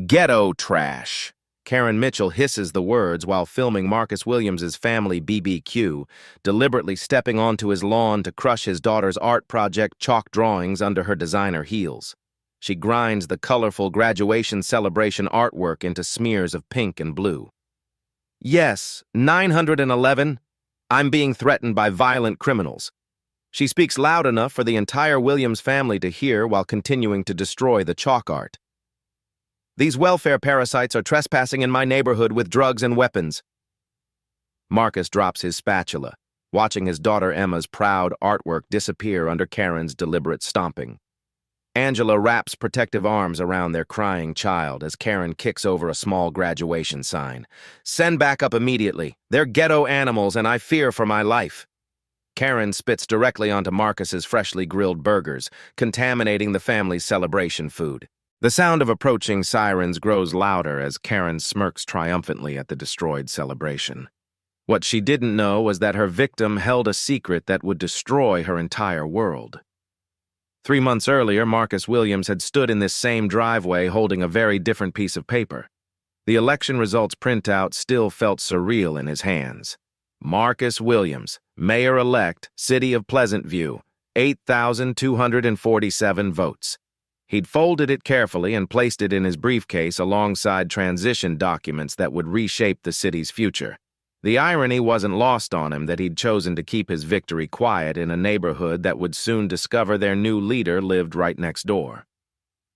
Ghetto trash. Karen Mitchell hisses the words while filming Marcus Williams's family BBQ, deliberately stepping onto his lawn to crush his daughter's art project chalk drawings under her designer heels. She grinds the colorful graduation celebration artwork into smears of pink and blue. Yes, 911. I'm being threatened by violent criminals. She speaks loud enough for the entire Williams family to hear while continuing to destroy the chalk art. These welfare parasites are trespassing in my neighborhood with drugs and weapons. Marcus drops his spatula, watching his daughter Emma's proud artwork disappear under Karen's deliberate stomping. Angela wraps protective arms around their crying child as Karen kicks over a small graduation sign. Send back up immediately. They're ghetto animals and I fear for my life. Karen spits directly onto Marcus's freshly grilled burgers, contaminating the family's celebration food. The sound of approaching sirens grows louder as Karen smirks triumphantly at the destroyed celebration. What she didn't know was that her victim held a secret that would destroy her entire world. 3 months earlier, Marcus Williams had stood in this same driveway holding a very different piece of paper. The election results printout still felt surreal in his hands. Marcus Williams, Mayor-elect, City of Pleasant View, 8,247 votes. He'd folded it carefully and placed it in his briefcase alongside transition documents that would reshape the city's future. The irony wasn't lost on him that he'd chosen to keep his victory quiet in a neighborhood that would soon discover their new leader lived right next door.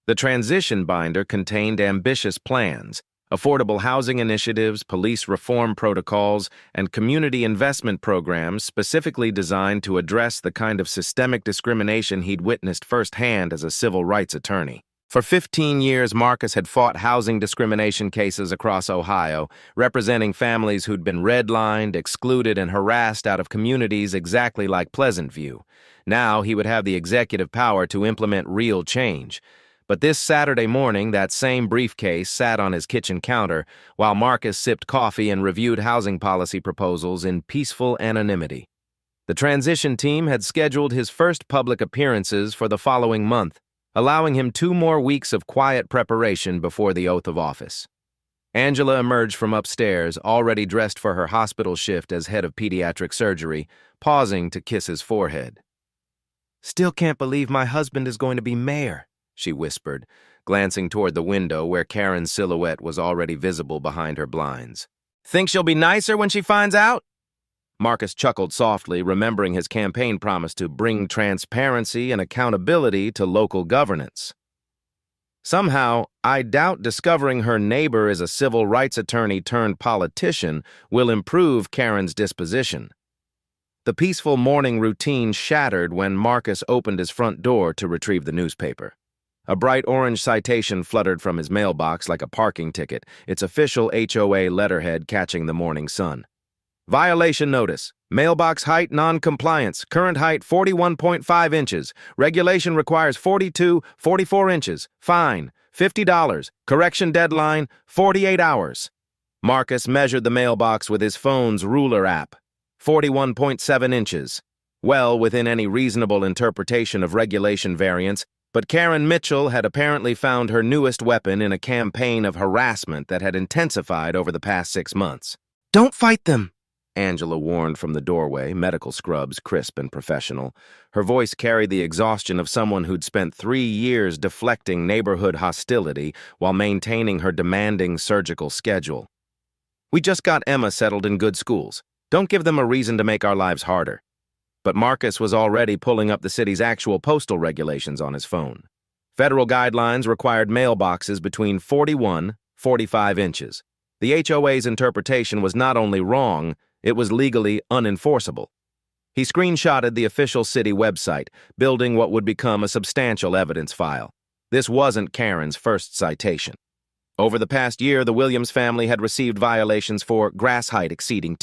The transition binder contained ambitious plans, affordable housing initiatives, police reform protocols, and community investment programs specifically designed to address the kind of systemic discrimination he'd witnessed firsthand as a civil rights attorney. For 15 years, Marcus had fought housing discrimination cases across Ohio, representing families who'd been redlined, excluded, and harassed out of communities exactly like Pleasant View. Now he would have the executive power to implement real change. But this Saturday morning, that same briefcase sat on his kitchen counter while Marcus sipped coffee and reviewed housing policy proposals in peaceful anonymity. The transition team had scheduled his first public appearances for the following month, allowing him 2 more weeks of quiet preparation before the oath of office. Angela emerged from upstairs, already dressed for her hospital shift as head of pediatric surgery, pausing to kiss his forehead. "Still can't believe my husband is going to be mayor," she whispered, glancing toward the window where Karen's silhouette was already visible behind her blinds. "Think she'll be nicer when she finds out?" Marcus chuckled softly, remembering his campaign promise to bring transparency and accountability to local governance. Somehow, I doubt discovering her neighbor is a civil rights attorney turned politician will improve Karen's disposition. The peaceful morning routine shattered when Marcus opened his front door to retrieve the newspaper. A bright orange citation fluttered from his mailbox like a parking ticket, its official HOA letterhead catching the morning sun. Violation notice. Mailbox height non-compliance. Current height 41.5 inches. Regulation requires 44 inches. Fine, $50. Correction deadline, 48 hours. Marcus measured the mailbox with his phone's ruler app. 41.7 inches. Well within any reasonable interpretation of regulation variance, but Karen Mitchell had apparently found her newest weapon in a campaign of harassment that had intensified over the past 6 months. "Don't fight them," Angela warned from the doorway, medical scrubs crisp and professional. Her voice carried the exhaustion of someone who'd spent 3 years deflecting neighborhood hostility while maintaining her demanding surgical schedule. "We just got Emma settled in good schools. Don't give them a reason to make our lives harder." But Marcus was already pulling up the city's actual postal regulations on his phone. Federal guidelines required mailboxes between 45 inches. The HOA's interpretation was not only wrong, it was legally unenforceable. He screenshotted the official city website, building what would become a substantial evidence file. This wasn't Karen's first citation. Over the past year, the Williams family had received violations for grass height exceeding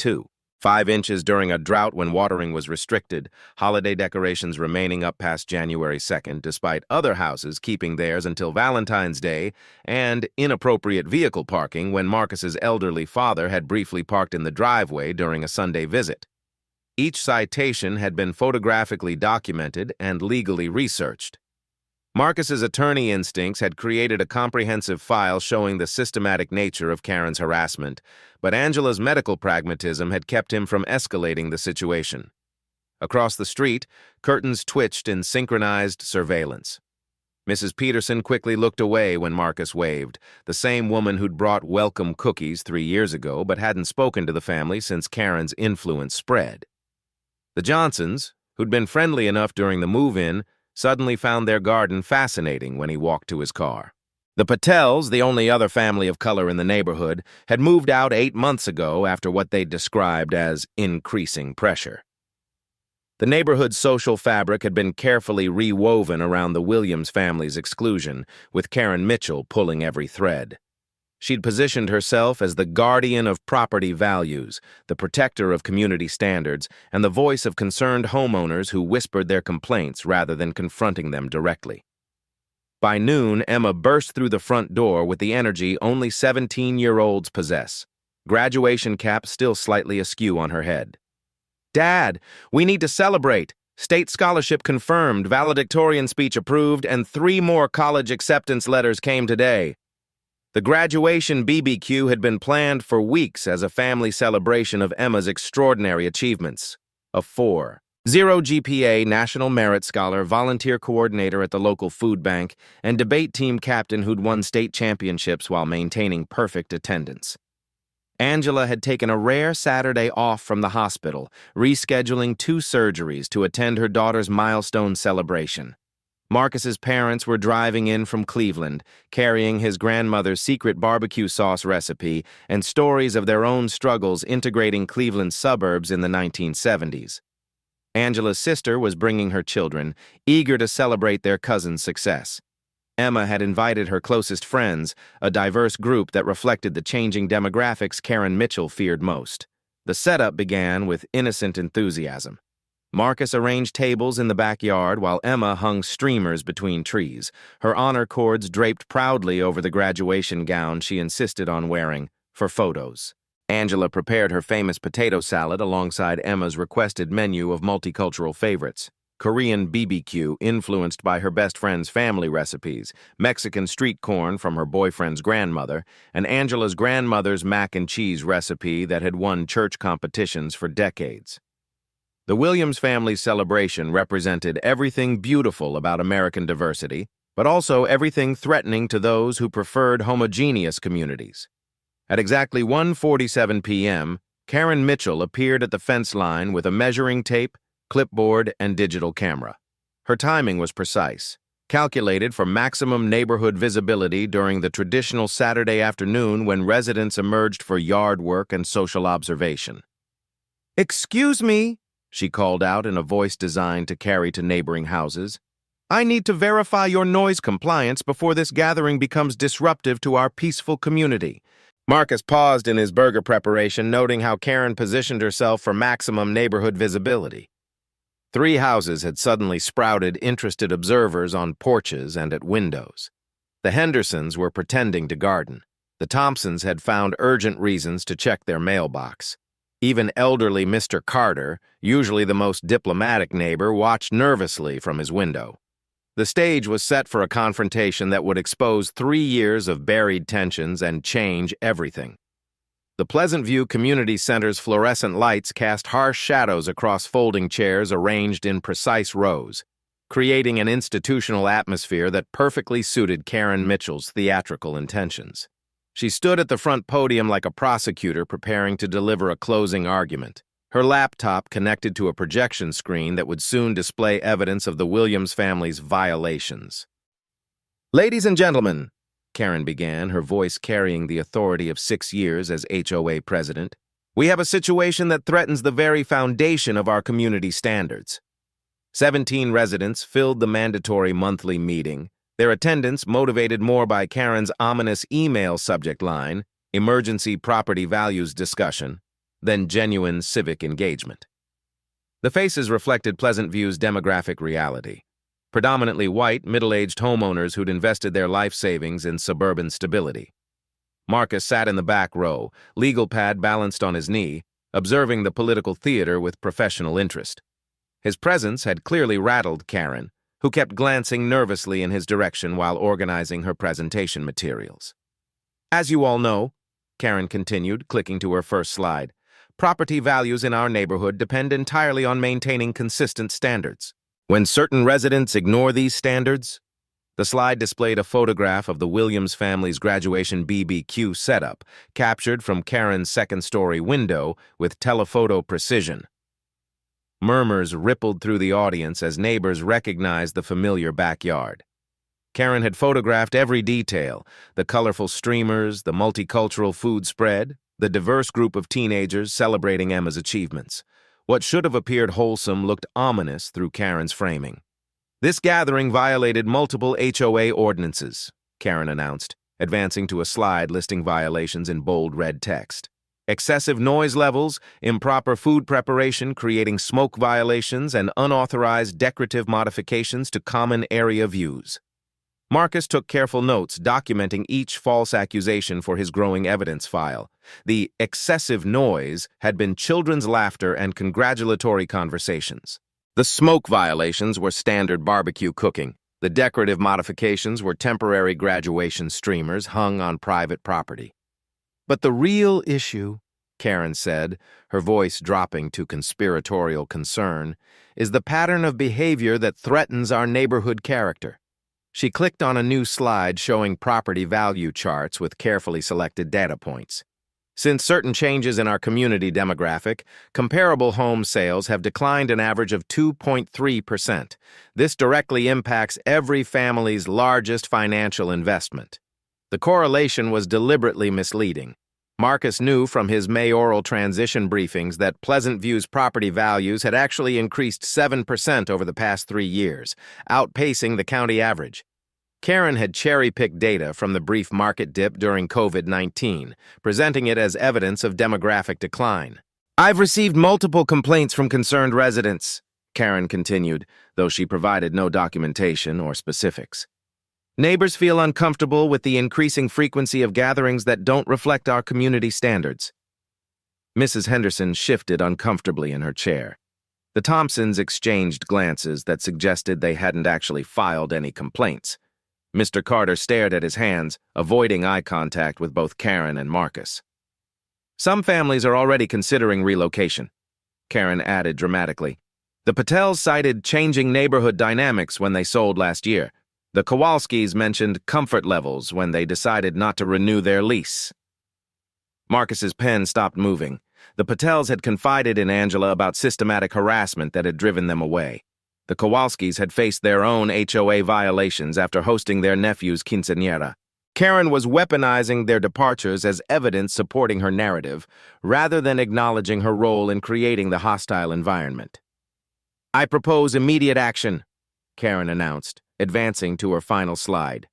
5 inches during a drought when watering was restricted, holiday decorations remaining up past January 2nd despite other houses keeping theirs until Valentine's Day, and inappropriate vehicle parking when Marcus's elderly father had briefly parked in the driveway during a Sunday visit. Each citation had been photographically documented and legally researched. Marcus's attorney instincts had created a comprehensive file showing the systematic nature of Karen's harassment, but Angela's medical pragmatism had kept him from escalating the situation. Across the street, curtains twitched in synchronized surveillance. Mrs. Peterson quickly looked away when Marcus waved, the same woman who'd brought welcome cookies 3 years ago but hadn't spoken to the family since Karen's influence spread. The Johnsons, who'd been friendly enough during the move-in, suddenly found their garden fascinating when he walked to his car. The Patels, the only other family of color in the neighborhood, had moved out 8 months ago after what they'd described as increasing pressure. The neighborhood's social fabric had been carefully rewoven around the Williams family's exclusion, with Karen Mitchell pulling every thread. She'd positioned herself as the guardian of property values, the protector of community standards, and the voice of concerned homeowners who whispered their complaints rather than confronting them directly. By noon, Emma burst through the front door with the energy only 17-year-olds possess, graduation cap still slightly askew on her head. "Dad, we need to celebrate. State scholarship confirmed, valedictorian speech approved, and 3 more college acceptance letters came today." The graduation BBQ had been planned for weeks as a family celebration of Emma's extraordinary achievements. A 4.0 GPA, National Merit Scholar, volunteer coordinator at the local food bank, and debate team captain who'd won state championships while maintaining perfect attendance. Angela had taken a rare Saturday off from the hospital, rescheduling 2 surgeries to attend her daughter's milestone celebration. Marcus's parents were driving in from Cleveland, carrying his grandmother's secret barbecue sauce recipe and stories of their own struggles integrating Cleveland's suburbs in the 1970s. Angela's sister was bringing her children, eager to celebrate their cousin's success. Emma had invited her closest friends, a diverse group that reflected the changing demographics Karen Mitchell feared most. The setup began with innocent enthusiasm. Marcus arranged tables in the backyard while Emma hung streamers between trees, her honor cords draped proudly over the graduation gown she insisted on wearing, for photos. Angela prepared her famous potato salad alongside Emma's requested menu of multicultural favorites. Korean BBQ influenced by her best friend's family recipes, Mexican street corn from her boyfriend's grandmother, and Angela's grandmother's mac and cheese recipe that had won church competitions for decades. The Williams family's celebration represented everything beautiful about American diversity, but also everything threatening to those who preferred homogeneous communities. At exactly 1:47 p.m., Karen Mitchell appeared at the fence line with a measuring tape, clipboard, and digital camera. Her timing was precise, calculated for maximum neighborhood visibility during the traditional Saturday afternoon when residents emerged for yard work and social observation. "Excuse me," she called out in a voice designed to carry to neighboring houses. "I need to verify your noise compliance before this gathering becomes disruptive to our peaceful community." Marcus paused in his burger preparation, noting how Karen positioned herself for maximum neighborhood visibility. 3 houses had suddenly sprouted interested observers on porches and at windows. The Hendersons were pretending to garden. The Thompsons had found urgent reasons to check their mailbox. Even elderly Mr. Carter, usually the most diplomatic neighbor, watched nervously from his window. The stage was set for a confrontation that would expose 3 years of buried tensions and change everything. The Pleasant View Community Center's fluorescent lights cast harsh shadows across folding chairs arranged in precise rows, creating an institutional atmosphere that perfectly suited Karen Mitchell's theatrical intentions. She stood at the front podium like a prosecutor preparing to deliver a closing argument, her laptop connected to a projection screen that would soon display evidence of the Williams family's violations. "Ladies and gentlemen," Karen began, her voice carrying the authority of 6 years as HOA president, "we have a situation that threatens the very foundation of our community standards." 17 residents filled the mandatory monthly meeting, their attendance motivated more by Karen's ominous email subject line, "Emergency Property Values Discussion," than genuine civic engagement. The faces reflected Pleasant View's demographic reality. Predominantly white, middle-aged homeowners who'd invested their life savings in suburban stability. Marcus sat in the back row, legal pad balanced on his knee, observing the political theater with professional interest. His presence had clearly rattled Karen, who kept glancing nervously in his direction while organizing her presentation materials. As you all know, Karen continued, clicking to her first slide, property values in our neighborhood depend entirely on maintaining consistent standards. When certain residents ignore these standards, the slide displayed a photograph of the Williams family's graduation BBQ setup, captured from Karen's second-story window with telephoto precision. Murmurs rippled through the audience as neighbors recognized the familiar backyard. Karen had photographed every detail: the colorful streamers, the multicultural food spread, the diverse group of teenagers celebrating Emma's achievements. What should have appeared wholesome looked ominous through Karen's framing. This gathering violated multiple HOA ordinances, Karen announced, advancing to a slide listing violations in bold red text. Excessive noise levels, improper food preparation creating smoke violations, and unauthorized decorative modifications to common area views. Marcus took careful notes, documenting each false accusation for his growing evidence file. The excessive noise had been children's laughter and congratulatory conversations. The smoke violations were standard barbecue cooking. The decorative modifications were temporary graduation streamers hung on private property. But the real issue, Karen said, her voice dropping to conspiratorial concern, is the pattern of behavior that threatens our neighborhood character. She clicked on a new slide showing property value charts with carefully selected data points. Since certain changes in our community demographic, comparable home sales have declined an average of 2.3%. This directly impacts every family's largest financial investment. The correlation was deliberately misleading. Marcus knew from his mayoral transition briefings that Pleasant View's property values had actually increased 7% over the past 3 years, outpacing the county average. Karen had cherry-picked data from the brief market dip during COVID-19, presenting it as evidence of demographic decline. "I've received multiple complaints from concerned residents," Karen continued, though she provided no documentation or specifics. "Neighbors feel uncomfortable with the increasing frequency of gatherings that don't reflect our community standards." Mrs. Henderson shifted uncomfortably in her chair. The Thompsons exchanged glances that suggested they hadn't actually filed any complaints. Mr. Carter stared at his hands, avoiding eye contact with both Karen and Marcus. "Some families are already considering relocation," Karen added dramatically. "The Patels cited changing neighborhood dynamics when they sold last year. The Kowalskis mentioned comfort levels when they decided not to renew their lease." Marcus's pen stopped moving. The Patels had confided in Angela about systematic harassment that had driven them away. The Kowalskis had faced their own HOA violations after hosting their nephew's quinceañera. Karen was weaponizing their departures as evidence supporting her narrative, rather than acknowledging her role in creating the hostile environment. "I propose immediate action," Karen announced, advancing to her final slide.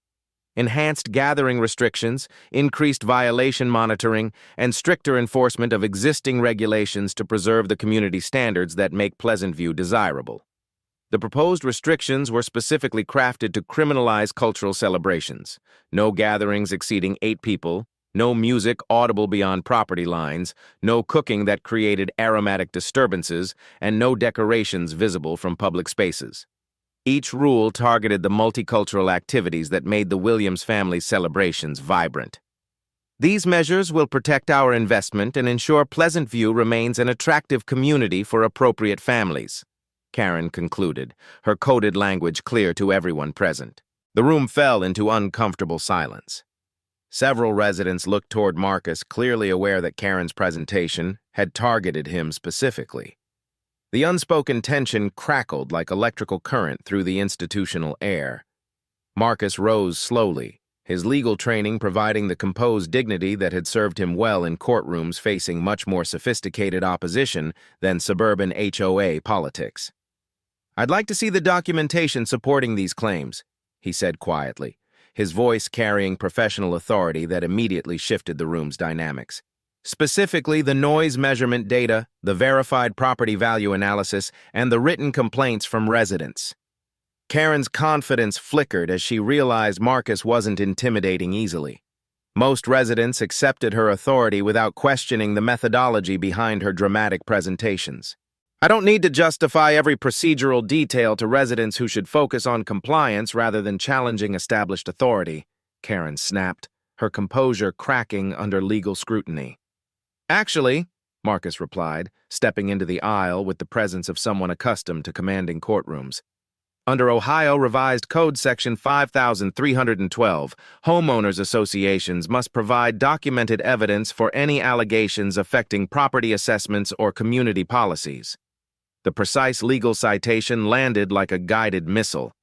"Enhanced gathering restrictions, increased violation monitoring, and stricter enforcement of existing regulations to preserve the community standards that make Pleasant View desirable." The proposed restrictions were specifically crafted to criminalize cultural celebrations. No gatherings exceeding 8 people, no music audible beyond property lines, no cooking that created aromatic disturbances, and no decorations visible from public spaces. Each rule targeted the multicultural activities that made the Williams family's celebrations vibrant. "These measures will protect our investment and ensure Pleasant View remains an attractive community for appropriate families," Karen concluded, her coded language clear to everyone present. The room fell into uncomfortable silence. Several residents looked toward Marcus, clearly aware that Karen's presentation had targeted him specifically. The unspoken tension crackled like electrical current through the institutional air. Marcus rose slowly, his legal training providing the composed dignity that had served him well in courtrooms facing much more sophisticated opposition than suburban HOA politics. "I'd like to see the documentation supporting these claims," he said quietly, his voice carrying professional authority that immediately shifted the room's dynamics. "Specifically, the noise measurement data, the verified property value analysis, and the written complaints from residents." Karen's confidence flickered as she realized Marcus wasn't intimidating easily. Most residents accepted her authority without questioning the methodology behind her dramatic presentations. I don't need to justify every procedural detail to residents who should focus on compliance rather than challenging established authority, Karen snapped, her composure cracking under legal scrutiny. Actually, Marcus replied, stepping into the aisle with the presence of someone accustomed to commanding courtrooms. Under Ohio Revised Code Section 5312, homeowners associations must provide documented evidence for any allegations affecting property assessments or community policies. The precise legal citation landed like a guided missile.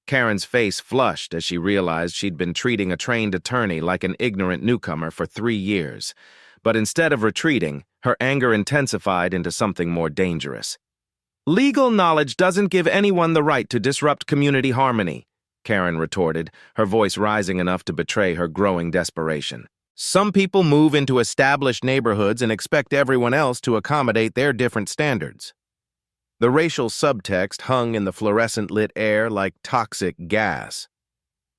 Karen's face flushed as she realized she'd been treating a trained attorney like an ignorant newcomer for 3 years. But instead of retreating, her anger intensified into something more dangerous. Legal knowledge doesn't give anyone the right to disrupt community harmony, Karen retorted, her voice rising enough to betray her growing desperation. Some people move into established neighborhoods and expect everyone else to accommodate their different standards. The racial subtext hung in the fluorescent-lit air like toxic gas.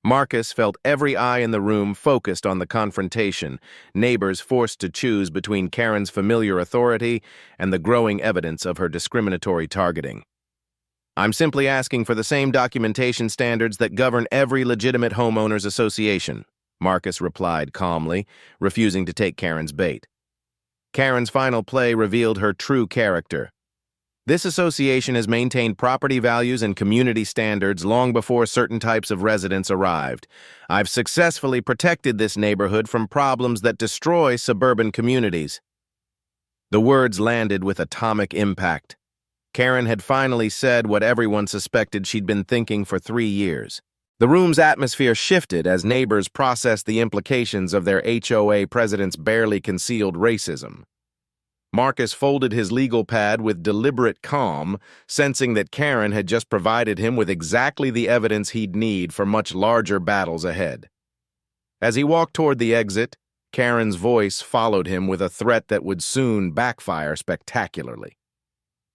Marcus felt every eye in the room focused on the confrontation, neighbors forced to choose between Karen's familiar authority and the growing evidence of her discriminatory targeting. I'm simply asking for the same documentation standards that govern every legitimate homeowners association, Marcus replied calmly, refusing to take Karen's bait. Karen's final play revealed her true character. This association has maintained property values and community standards long before certain types of residents arrived. I've successfully protected this neighborhood from problems that destroy suburban communities. The words landed with atomic impact. Karen had finally said what everyone suspected she'd been thinking for 3 years. The room's atmosphere shifted as neighbors processed the implications of their HOA president's barely concealed racism. Marcus folded his legal pad with deliberate calm, sensing that Karen had just provided him with exactly the evidence he'd need for much larger battles ahead. As he walked toward the exit, Karen's voice followed him with a threat that would soon backfire spectacularly.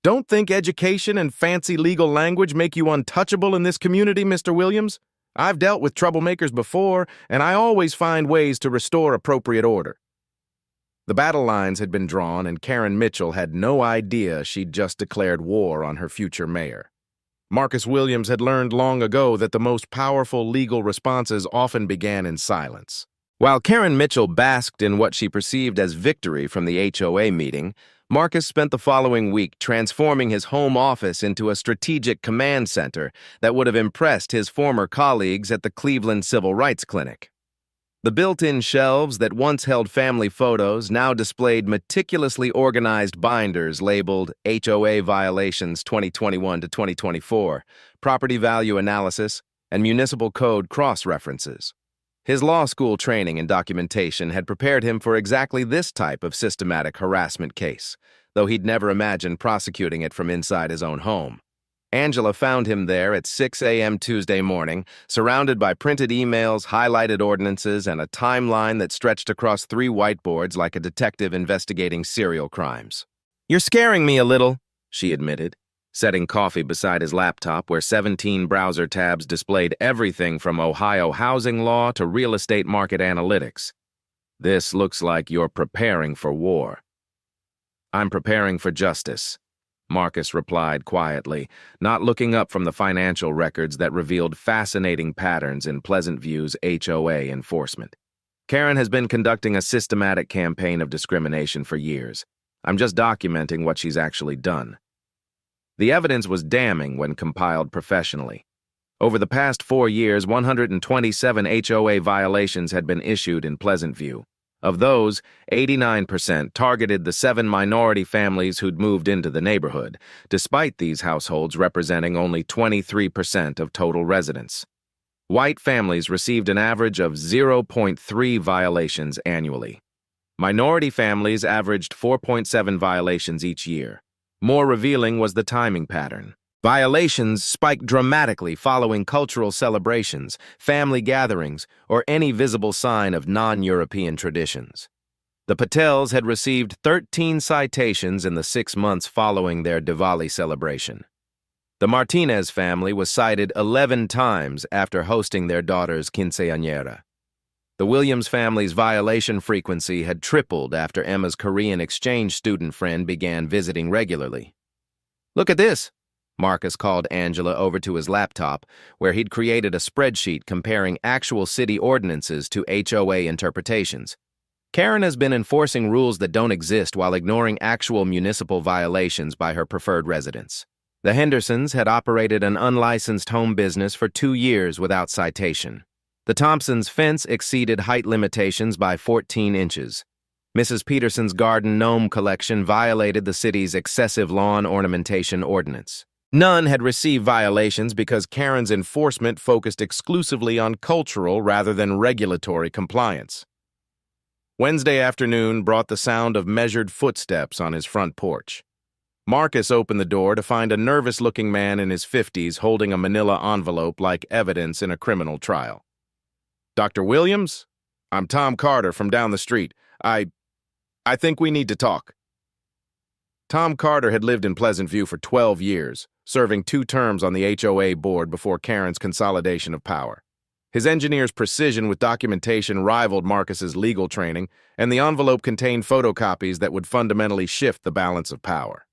Don't think education and fancy legal language make you untouchable in this community, Mr. Williams. I've dealt with troublemakers before, and I always find ways to restore appropriate order. The battle lines had been drawn, and Karen Mitchell had no idea she'd just declared war on her future mayor. Marcus Williams had learned long ago that the most powerful legal responses often began in silence. While Karen Mitchell basked in what she perceived as victory from the HOA meeting, Marcus spent the following week transforming his home office into a strategic command center that would have impressed his former colleagues at the Cleveland Civil Rights Clinic. The built-in shelves that once held family photos now displayed meticulously organized binders labeled HOA Violations 2021 to 2024, Property Value Analysis, and Municipal Code cross-references. His law school training and documentation had prepared him for exactly this type of systematic harassment case, though he'd never imagined prosecuting it from inside his own home. Angela found him there at 6 a.m. Tuesday morning, surrounded by printed emails, highlighted ordinances, and a timeline that stretched across 3 whiteboards like a detective investigating serial crimes. "You're scaring me a little," she admitted, setting coffee beside his laptop where 17 browser tabs displayed everything from Ohio housing law to real estate market analytics. "This looks like you're preparing for war." "I'm preparing for justice," Marcus replied quietly, not looking up from the financial records that revealed fascinating patterns in Pleasant View's HOA enforcement. "Karen has been conducting a systematic campaign of discrimination for years. I'm just documenting what she's actually done." The evidence was damning when compiled professionally. Over the past 4 years, 127 HOA violations had been issued in Pleasant View. Of those, 89% targeted the 7 minority families who'd moved into the neighborhood, despite these households representing only 23% of total residents. White families received an average of 0.3 violations annually. Minority families averaged 4.7 violations each year. More revealing was the timing pattern. Violations spiked dramatically following cultural celebrations, family gatherings, or any visible sign of non-European traditions. The Patels had received 13 citations in the 6 months following their Diwali celebration. The Martinez family was cited 11 times after hosting their daughter's quinceañera. The Williams family's violation frequency had tripled after Emma's Korean exchange student friend began visiting regularly. Look at this. Marcus called Angela over to his laptop, where he'd created a spreadsheet comparing actual city ordinances to HOA interpretations. Karen has been enforcing rules that don't exist while ignoring actual municipal violations by her preferred residents. The Hendersons had operated an unlicensed home business for 2 years without citation. The Thompsons' fence exceeded height limitations by 14 inches. Mrs. Peterson's garden gnome collection violated the city's excessive lawn ornamentation ordinance. None had received violations because Karen's enforcement focused exclusively on cultural rather than regulatory compliance. Wednesday afternoon brought the sound of measured footsteps on his front porch. Marcus opened the door to find a nervous-looking man in his 50s holding a manila envelope like evidence in a criminal trial. "Dr. Williams? I'm Tom Carter from down the street. I think we need to talk." Tom Carter had lived in Pleasant View for 12 years, serving 2 terms on the HOA board before Karen's consolidation of power. His engineer's precision with documentation rivaled Marcus's legal training, and the envelope contained photocopies that would fundamentally shift the balance of power.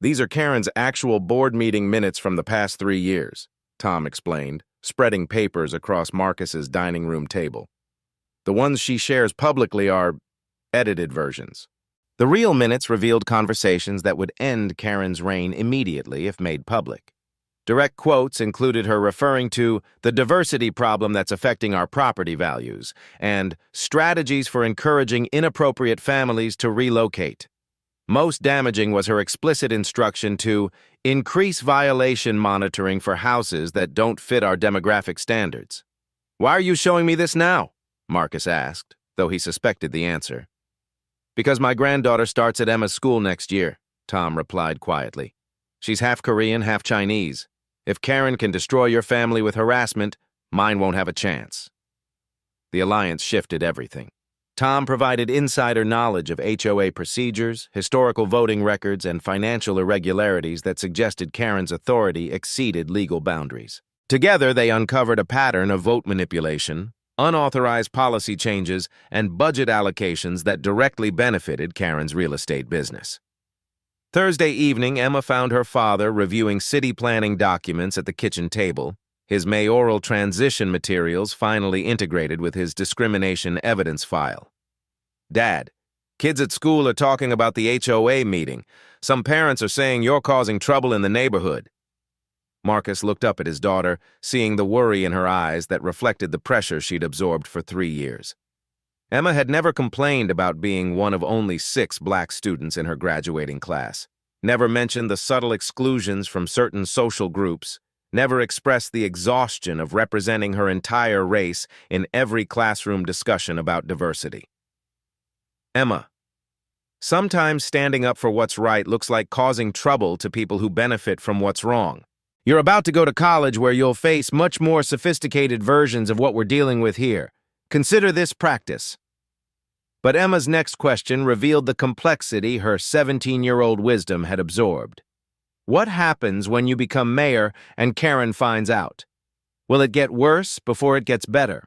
"These are Karen's actual board meeting minutes from the past 3 years, Tom explained, spreading papers across Marcus's dining room table. "The ones she shares publicly are edited versions." The real minutes revealed conversations that would end Karen's reign immediately if made public. Direct quotes included her referring to the diversity problem that's affecting our property values and strategies for encouraging inappropriate families to relocate. Most damaging was her explicit instruction to increase violation monitoring for houses that don't fit our demographic standards. "Why are you showing me this now?" Marcus asked, though he suspected the answer. "Because my granddaughter starts at Emma's school next year," Tom replied quietly. "She's half Korean, half Chinese. If Karen can destroy your family with harassment, mine won't have a chance." The alliance shifted everything. Tom provided insider knowledge of HOA procedures, historical voting records, and financial irregularities that suggested Karen's authority exceeded legal boundaries. Together, they uncovered a pattern of vote manipulation, unauthorized policy changes, and budget allocations that directly benefited Karen's real estate business. Thursday evening, Emma found her father reviewing city planning documents at the kitchen table, his mayoral transition materials finally integrated with his discrimination evidence file. "Dad, kids at school are talking about the HOA meeting. Some parents are saying you're causing trouble in the neighborhood." Marcus looked up at his daughter, seeing the worry in her eyes that reflected the pressure she'd absorbed for 3 years. Emma had never complained about being one of only 6 black students in her graduating class, never mentioned the subtle exclusions from certain social groups, never expressed the exhaustion of representing her entire race in every classroom discussion about diversity. "Emma, sometimes standing up for what's right looks like causing trouble to people who benefit from what's wrong. You're about to go to college where you'll face much more sophisticated versions of what we're dealing with here. Consider this practice." But Emma's next question revealed the complexity her 17-year-old wisdom had absorbed. What happens when you become mayor and Karen finds out? Will it get worse before it gets better?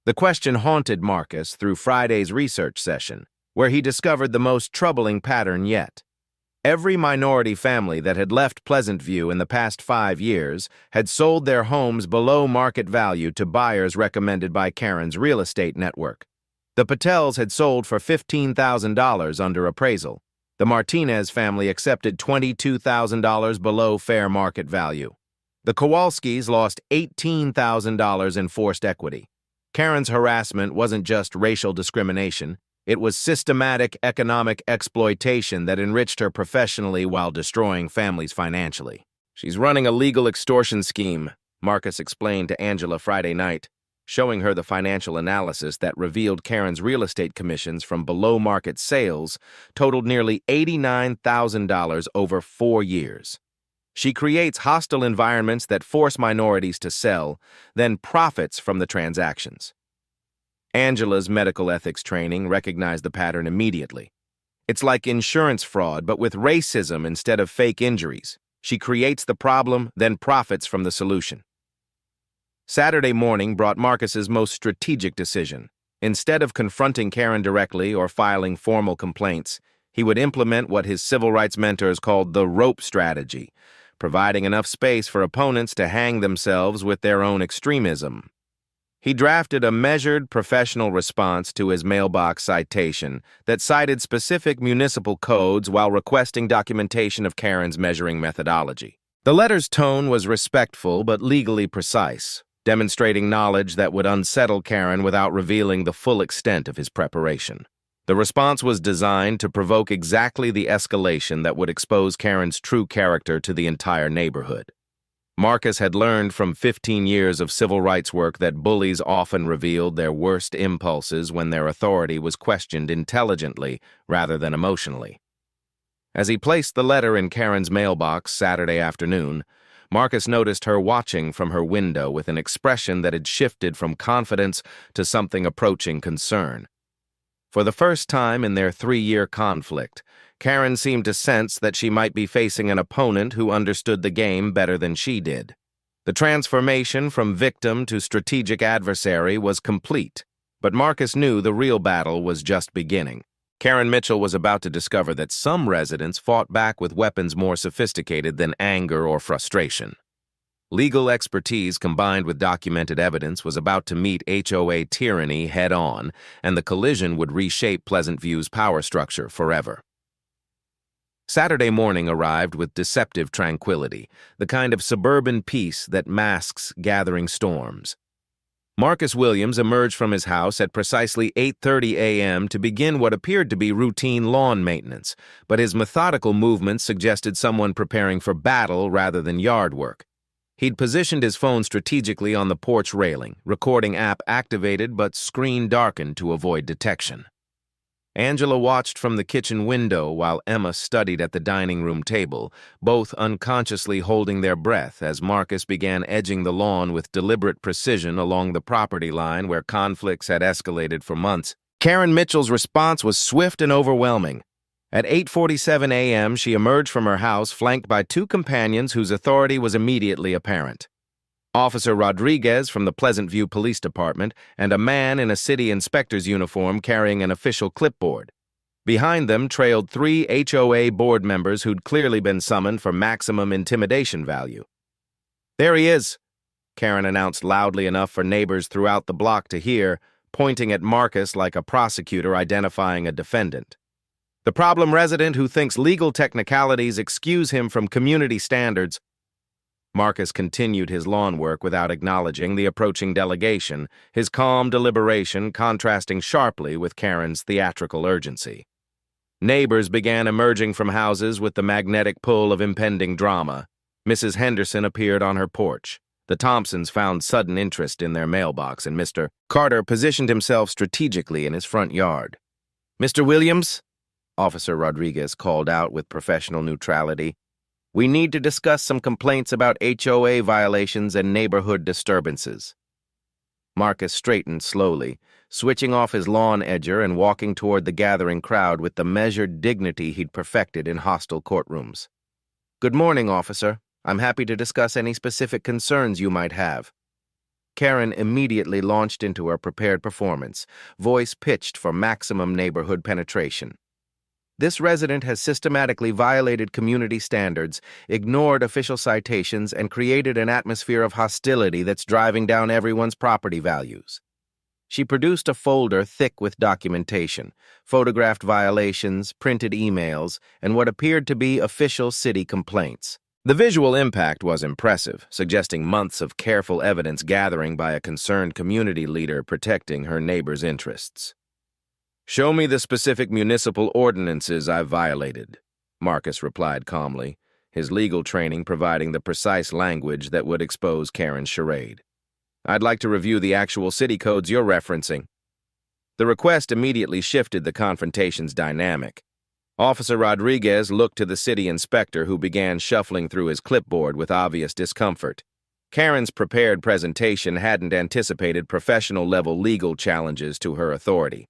The question haunted Marcus through Friday's research session, where he discovered the most troubling pattern yet. Every minority family that had left Pleasant View in the past 5 years had sold their homes below market value to buyers recommended by Karen's real estate network. The Patels had sold for $15,000 under appraisal. The Martinez family accepted $22,000 below fair market value. The Kowalskis lost $18,000 in forced equity. Karen's harassment wasn't just racial discrimination. It was systematic economic exploitation that enriched her professionally while destroying families financially. "She's running a legal extortion scheme," Marcus explained to Angela Friday night, showing her the financial analysis that revealed Karen's real estate commissions from below-market sales totaled nearly $89,000 over 4 years. She creates hostile environments that force minorities to sell, then profits from the transactions. Angela's medical ethics training recognized the pattern immediately. It's like insurance fraud, but with racism instead of fake injuries. She creates the problem, then profits from the solution. Saturday morning brought Marcus's most strategic decision. Instead of confronting Karen directly or filing formal complaints, He would implement what his civil rights mentors called the rope strategy, providing enough space for opponents to hang themselves with their own extremism. He drafted a measured, professional response to his mailbox citation that cited specific municipal codes while requesting documentation of Karen's measuring methodology. The letter's tone was respectful but legally precise, demonstrating knowledge that would unsettle Karen without revealing the full extent of his preparation. The response was designed to provoke exactly the escalation that would expose Karen's true character to the entire neighborhood. Marcus had learned from 15 years of civil rights work that bullies often revealed their worst impulses when their authority was questioned intelligently rather than emotionally. As he placed the letter in Karen's mailbox Saturday afternoon, Marcus noticed her watching from her window with an expression that had shifted from confidence to something approaching concern. For the first time in their 3-year conflict, Karen seemed to sense that she might be facing an opponent who understood the game better than she did. The transformation from victim to strategic adversary was complete, but Marcus knew the real battle was just beginning. Karen Mitchell was about to discover that some residents fought back with weapons more sophisticated than anger or frustration. Legal expertise combined with documented evidence was about to meet HOA tyranny head-on, and the collision would reshape Pleasant View's power structure forever. Saturday morning arrived with deceptive tranquility, the kind of suburban peace that masks gathering storms. Marcus Williams emerged from his house at precisely 8:30 a.m. to begin what appeared to be routine lawn maintenance, but his methodical movements suggested someone preparing for battle rather than yard work. He'd positioned his phone strategically on the porch railing, recording app activated but screen darkened to avoid detection. Angela watched from the kitchen window while Emma studied at the dining room table, both unconsciously holding their breath as Marcus began edging the lawn with deliberate precision along the property line where conflicts had escalated for months. Karen Mitchell's response was swift and overwhelming. At 8:47 a.m., she emerged from her house flanked by 2 companions whose authority was immediately apparent. Officer Rodriguez from the Pleasant View Police Department and a man in a city inspector's uniform carrying an official clipboard. Behind them trailed 3 HOA board members who'd clearly been summoned for maximum intimidation value. "There he is," Karen announced loudly enough for neighbors throughout the block to hear, pointing at Marcus like a prosecutor identifying a defendant. "The problem resident who thinks legal technicalities excuse him from community standards." Marcus continued his lawn work without acknowledging the approaching delegation, his calm deliberation contrasting sharply with Karen's theatrical urgency. Neighbors began emerging from houses with the magnetic pull of impending drama. Mrs. Henderson appeared on her porch. The Thompsons found sudden interest in their mailbox, and Mr. Carter positioned himself strategically in his front yard. "Mr. Williams," Officer Rodriguez called out with professional neutrality, "we need to discuss some complaints about HOA violations and neighborhood disturbances." Marcus straightened slowly, switching off his lawn edger and walking toward the gathering crowd with the measured dignity he'd perfected in hostile courtrooms. "Good morning, officer. I'm happy to discuss any specific concerns you might have." Karen immediately launched into her prepared performance, voice pitched for maximum neighborhood penetration. "This resident has systematically violated community standards, ignored official citations, and created an atmosphere of hostility that's driving down everyone's property values." She produced a folder thick with documentation, photographed violations, printed emails, and what appeared to be official city complaints. The visual impact was impressive, suggesting months of careful evidence gathering by a concerned community leader protecting her neighbor's interests. "Show me the specific municipal ordinances I've violated," Marcus replied calmly, his legal training providing the precise language that would expose Karen's charade. "I'd like to review the actual city codes you're referencing." The request immediately shifted the confrontation's dynamic. Officer Rodriguez looked to the city inspector, who began shuffling through his clipboard with obvious discomfort. Karen's prepared presentation hadn't anticipated professional-level legal challenges to her authority.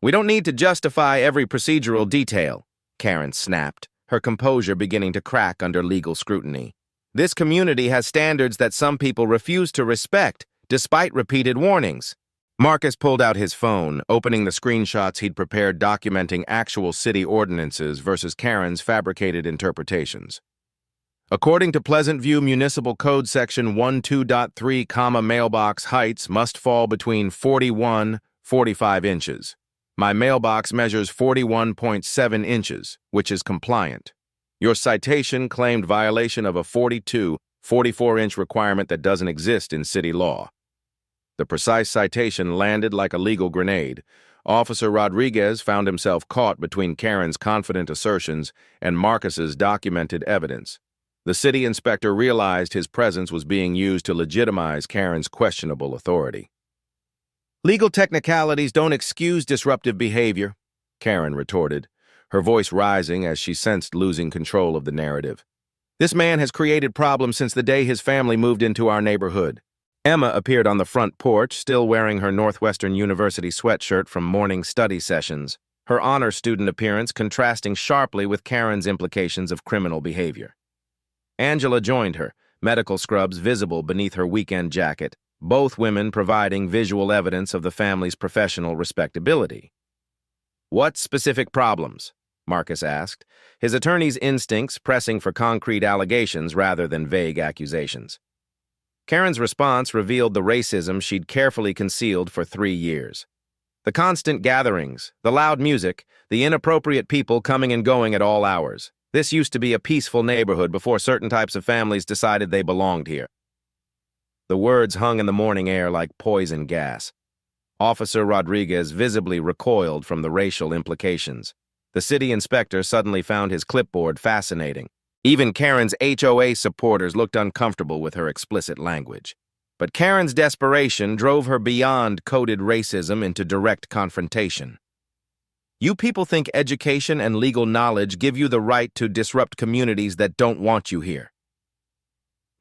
"We don't need to justify every procedural detail," Karen snapped, her composure beginning to crack under legal scrutiny. "This community has standards that some people refuse to respect, despite repeated warnings." Marcus pulled out his phone, opening the screenshots he'd prepared documenting actual city ordinances versus Karen's fabricated interpretations. According to Pleasant View Municipal Code Section 12.3, mailbox heights must fall between 41-45 inches. My mailbox measures 41.7 inches, which is compliant. Your citation claimed violation of a 44-inch requirement that doesn't exist in city law. The precise citation landed like a legal grenade. Officer Rodriguez found himself caught between Karen's confident assertions and Marcus's documented evidence. The city inspector realized his presence was being used to legitimize Karen's questionable authority. "Legal technicalities don't excuse disruptive behavior," Karen retorted, her voice rising as she sensed losing control of the narrative. "This man has created problems since the day his family moved into our neighborhood." Emma appeared on the front porch, still wearing her Northwestern University sweatshirt from morning study sessions, her honor student appearance contrasting sharply with Karen's implications of criminal behavior. Angela joined her, medical scrubs visible beneath her weekend jacket, both women providing visual evidence of the family's professional respectability. "What specific problems?" Marcus asked, his attorney's instincts pressing for concrete allegations rather than vague accusations. Karen's response revealed the racism she'd carefully concealed for 3 years. The constant gatherings, the loud music, the inappropriate people coming and going at all hours. This used to be a peaceful neighborhood before certain types of families decided they belonged here. The words hung in the morning air like poison gas. Officer Rodriguez visibly recoiled from the racial implications. The city inspector suddenly found his clipboard fascinating. Even Karen's HOA supporters looked uncomfortable with her explicit language. But Karen's desperation drove her beyond coded racism into direct confrontation. "You people think education and legal knowledge give you the right to disrupt communities that don't want you here."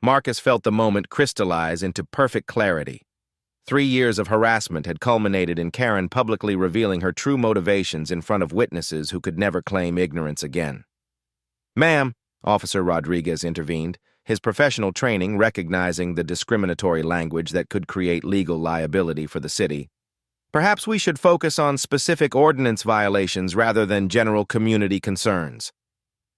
Marcus felt the moment crystallize into perfect clarity. 3 years of harassment had culminated in Karen publicly revealing her true motivations in front of witnesses who could never claim ignorance again. "Ma'am," Officer Rodriguez intervened, his professional training recognizing the discriminatory language that could create legal liability for the city. "Perhaps we should focus on specific ordinance violations rather than general community concerns."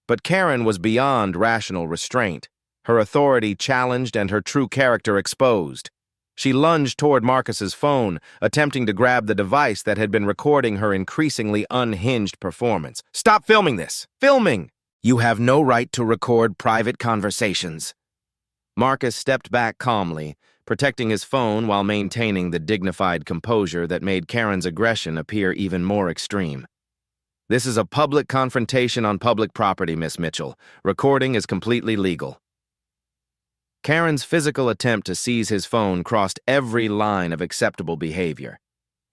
But Karen was beyond rational restraint, her authority challenged and her true character exposed. She lunged toward Marcus's phone, attempting to grab the device that had been recording her increasingly unhinged performance. "Stop filming this! Filming! You have no right to record private conversations." Marcus stepped back calmly, protecting his phone while maintaining the dignified composure that made Karen's aggression appear even more extreme. "This is a public confrontation on public property, Miss Mitchell. Recording is completely legal." Karen's physical attempt to seize his phone crossed every line of acceptable behavior.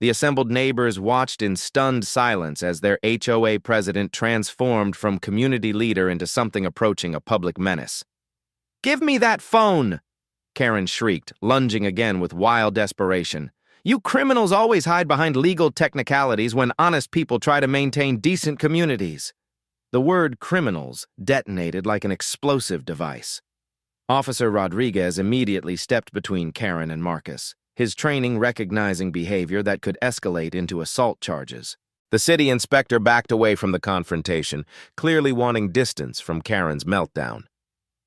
The assembled neighbors watched in stunned silence as their HOA president transformed from community leader into something approaching a public menace. "Give me that phone!" Karen shrieked, lunging again with wild desperation. "You criminals always hide behind legal technicalities when honest people try to maintain decent communities." The word criminals detonated like an explosive device. Officer Rodriguez immediately stepped between Karen and Marcus, his training recognizing behavior that could escalate into assault charges. The city inspector backed away from the confrontation, clearly wanting distance from Karen's meltdown.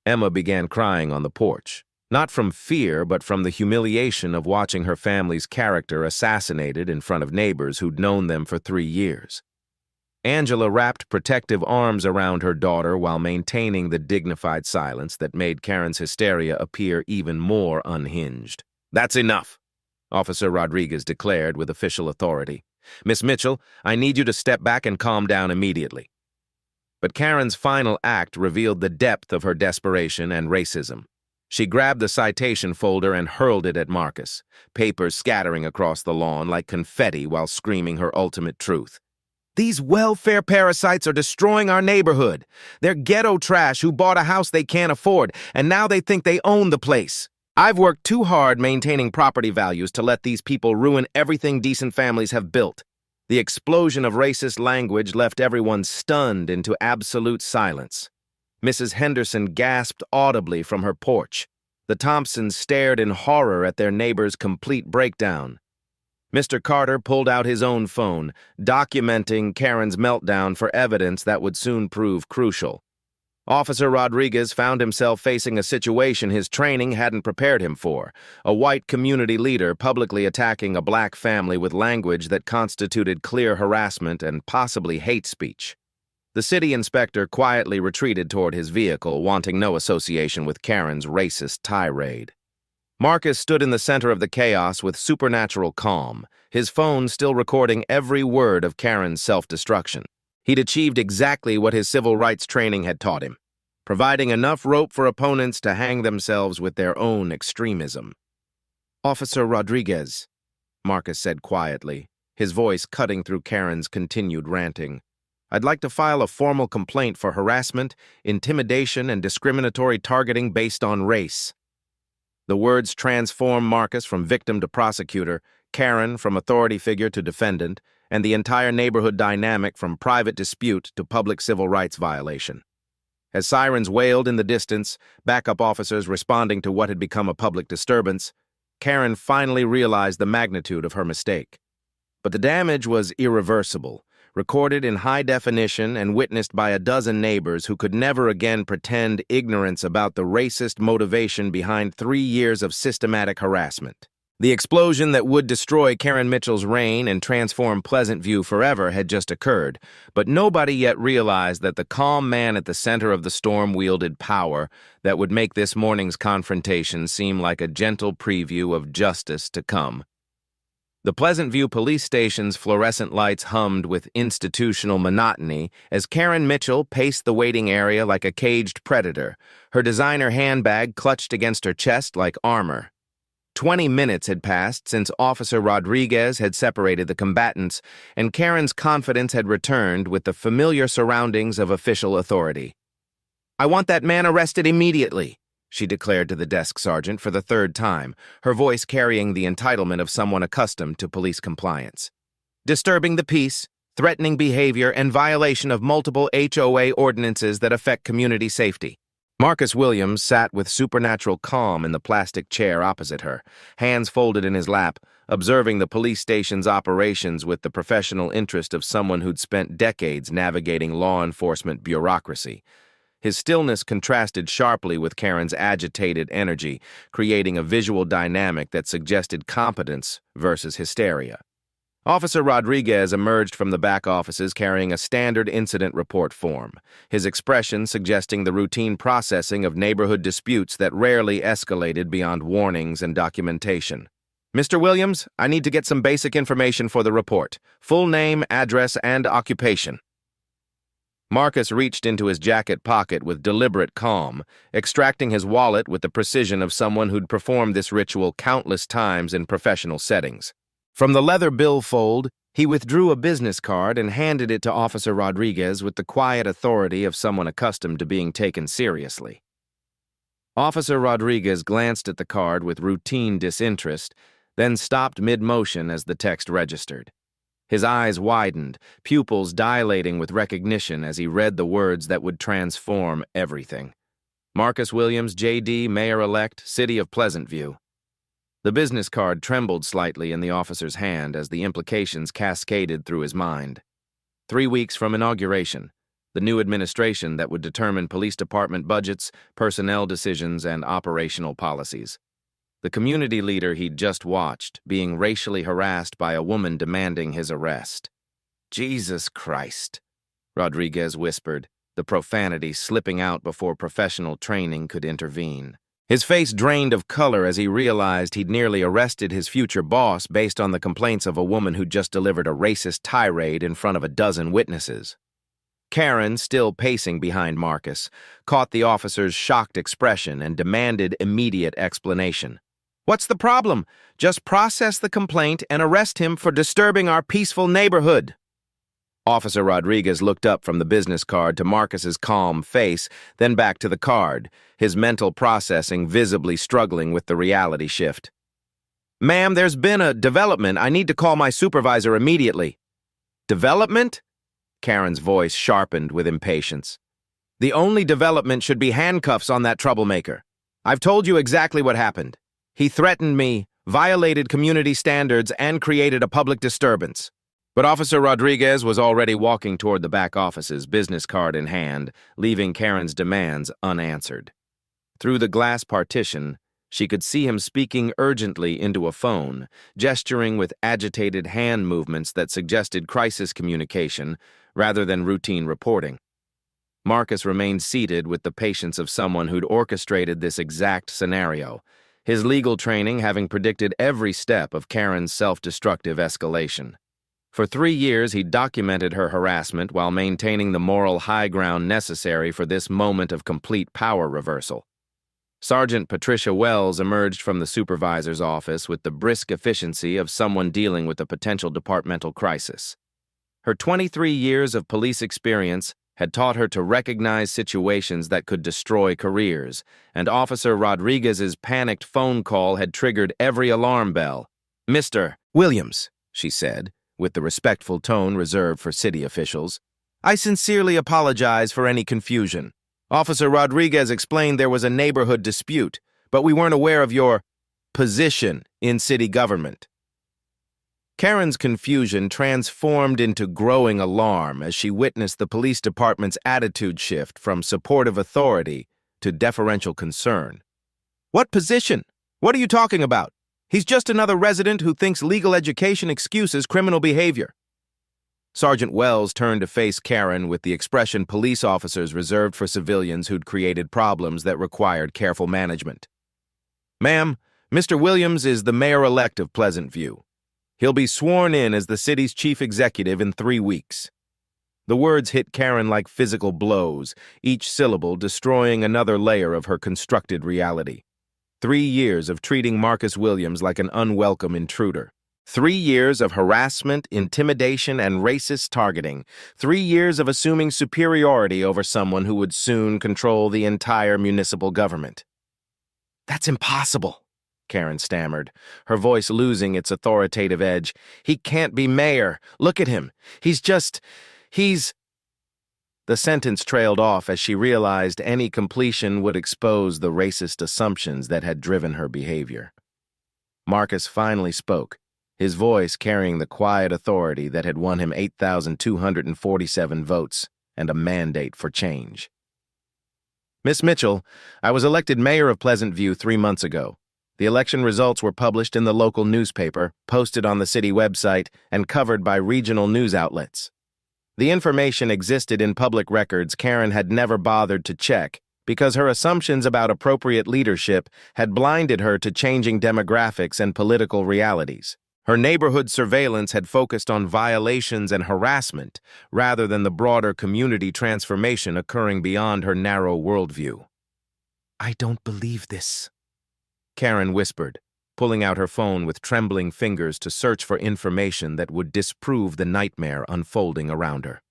Emma began crying on the porch, not from fear but from the humiliation of watching her family's character assassinated in front of neighbors who'd known them for 3 years. Angela wrapped protective arms around her daughter while maintaining the dignified silence that made Karen's hysteria appear even more unhinged. "That's enough," Officer Rodriguez declared with official authority. "Miss Mitchell, I need you to step back and calm down immediately." But Karen's final act revealed the depth of her desperation and racism. She grabbed the citation folder and hurled it at Marcus, papers scattering across the lawn like confetti while screaming her ultimate truth. "These welfare parasites are destroying our neighborhood. They're ghetto trash who bought a house they can't afford, and now they think they own the place. I've worked too hard maintaining property values to let these people ruin everything decent families have built." The explosion of racist language left everyone stunned into absolute silence. Mrs. Henderson gasped audibly from her porch. The Thompsons stared in horror at their neighbor's complete breakdown. Mr. Carter pulled out his own phone, documenting Karen's meltdown for evidence that would soon prove crucial. Officer Rodriguez found himself facing a situation his training hadn't prepared him for, a white community leader publicly attacking a black family with language that constituted clear harassment and possibly hate speech. The city inspector quietly retreated toward his vehicle, wanting no association with Karen's racist tirade. Marcus stood in the center of the chaos with supernatural calm, his phone still recording every word of Karen's self-destruction. He'd achieved exactly what his civil rights training had taught him, providing enough rope for opponents to hang themselves with their own extremism. "Officer Rodriguez," Marcus said quietly, his voice cutting through Karen's continued ranting, "I'd like to file a formal complaint for harassment, intimidation, and discriminatory targeting based on race." The words transformed Marcus from victim to prosecutor, Karen from authority figure to defendant, and the entire neighborhood dynamic from private dispute to public civil rights violation. As sirens wailed in the distance, backup officers responding to what had become a public disturbance, Karen finally realized the magnitude of her mistake. But the damage was irreversible, recorded in high definition and witnessed by a dozen neighbors who could never again pretend ignorance about the racist motivation behind 3 years of systematic harassment. The explosion that would destroy Karen Mitchell's reign and transform Pleasant View forever had just occurred, but nobody yet realized that the calm man at the center of the storm wielded power that would make this morning's confrontation seem like a gentle preview of justice to come. The Pleasant View police station's fluorescent lights hummed with institutional monotony as Karen Mitchell paced the waiting area like a caged predator, her designer handbag clutched against her chest like armor. 20 minutes had passed since Officer Rodriguez had separated the combatants, and Karen's confidence had returned with the familiar surroundings of official authority. "I want that man arrested immediately," she declared to the desk sergeant for the 3rd time, her voice carrying the entitlement of someone accustomed to police compliance. "Disturbing the peace, threatening behavior, and violation of multiple HOA ordinances that affect community safety." Marcus Williams sat with supernatural calm in the plastic chair opposite her, hands folded in his lap, observing the police station's operations with the professional interest of someone who'd spent decades navigating law enforcement bureaucracy. His stillness contrasted sharply with Karen's agitated energy, creating a visual dynamic that suggested competence versus hysteria. Officer Rodriguez emerged from the back offices carrying a standard incident report form, his expression suggesting the routine processing of neighborhood disputes that rarely escalated beyond warnings and documentation. "Mr. Williams, I need to get some basic information for the report. Full name, address, and occupation." Marcus reached into his jacket pocket with deliberate calm, extracting his wallet with the precision of someone who'd performed this ritual countless times in professional settings. From the leather billfold, he withdrew a business card and handed it to Officer Rodriguez with the quiet authority of someone accustomed to being taken seriously. Officer Rodriguez glanced at the card with routine disinterest, then stopped mid-motion as the text registered. His eyes widened, pupils dilating with recognition as he read the words that would transform everything. Marcus Williams, J.D., Mayor-elect, City of Pleasant View. The business card trembled slightly in the officer's hand as the implications cascaded through his mind. 3 weeks from inauguration, the new administration that would determine police department budgets, personnel decisions, and operational policies. The community leader he'd just watched being racially harassed by a woman demanding his arrest. "Jesus Christ," Rodriguez whispered, the profanity slipping out before professional training could intervene. His face drained of color as he realized he'd nearly arrested his future boss based on the complaints of a woman who'd just delivered a racist tirade in front of a dozen witnesses. Karen, still pacing behind Marcus, caught the officer's shocked expression and demanded immediate explanation. "What's the problem? Just process the complaint and arrest him for disturbing our peaceful neighborhood." Officer Rodriguez looked up from the business card to Marcus's calm face, then back to the card, his mental processing visibly struggling with the reality shift. "Ma'am, there's been a development. I need to call my supervisor immediately." "Development?" Karen's voice sharpened with impatience. "The only development should be handcuffs on that troublemaker. I've told you exactly what happened. He threatened me violated community standards, and created a public disturbance. But Officer Rodriguez was already walking toward the back office's business card in hand, leaving Karen's demands unanswered. Through the glass partition, she could see him speaking urgently into a phone, gesturing with agitated hand movements that suggested crisis communication rather than routine reporting. Marcus remained seated with the patience of someone who'd orchestrated this exact scenario, his legal training having predicted every step of Karen's self-destructive escalation. For 3 years, he documented her harassment while maintaining the moral high ground necessary for this moment of complete power reversal. Sergeant Patricia Wells emerged from the supervisor's office with the brisk efficiency of someone dealing with a potential departmental crisis. Her 23 years of police experience had taught her to recognize situations that could destroy careers, and Officer Rodriguez's panicked phone call had triggered every alarm bell. "Mr. Williams," she said, with the respectful tone reserved for city officials, "I sincerely apologize for any confusion. Officer Rodriguez explained there was a neighborhood dispute, but we weren't aware of your position in city government." Karen's confusion transformed into growing alarm as she witnessed the police department's attitude shift from supportive authority to deferential concern. "What position? What are you talking about? He's just another resident who thinks legal education excuses criminal behavior." Sergeant Wells turned to face Karen with the expression police officers reserved for civilians who'd created problems that required careful management. "Ma'am, Mr. Williams is the mayor-elect of Pleasant View. He'll be sworn in as the city's chief executive in 3 weeks." The words hit Karen like physical blows, each syllable destroying another layer of her constructed reality. 3 years of treating Marcus Williams like an unwelcome intruder. 3 years of harassment, intimidation, and racist targeting. 3 years of assuming superiority over someone who would soon control the entire municipal government. "That's impossible," Karen stammered, her voice losing its authoritative edge. "He can't be mayor. Look at him. He's..." The sentence trailed off as she realized any completion would expose the racist assumptions that had driven her behavior. Marcus finally spoke, his voice carrying the quiet authority that had won him 8,247 votes and a mandate for change. "Miss Mitchell, I was elected mayor of Pleasant View 3 months ago. The election results were published in the local newspaper, posted on the city website, and covered by regional news outlets. The information existed in public records Karen had never bothered to check because her assumptions about appropriate leadership had blinded her to changing demographics and political realities. Her neighborhood surveillance had focused on violations and harassment rather than the broader community transformation occurring beyond her narrow worldview. "I don't believe this," Karen whispered, pulling out her phone with trembling fingers to search for information that would disprove the nightmare unfolding around her.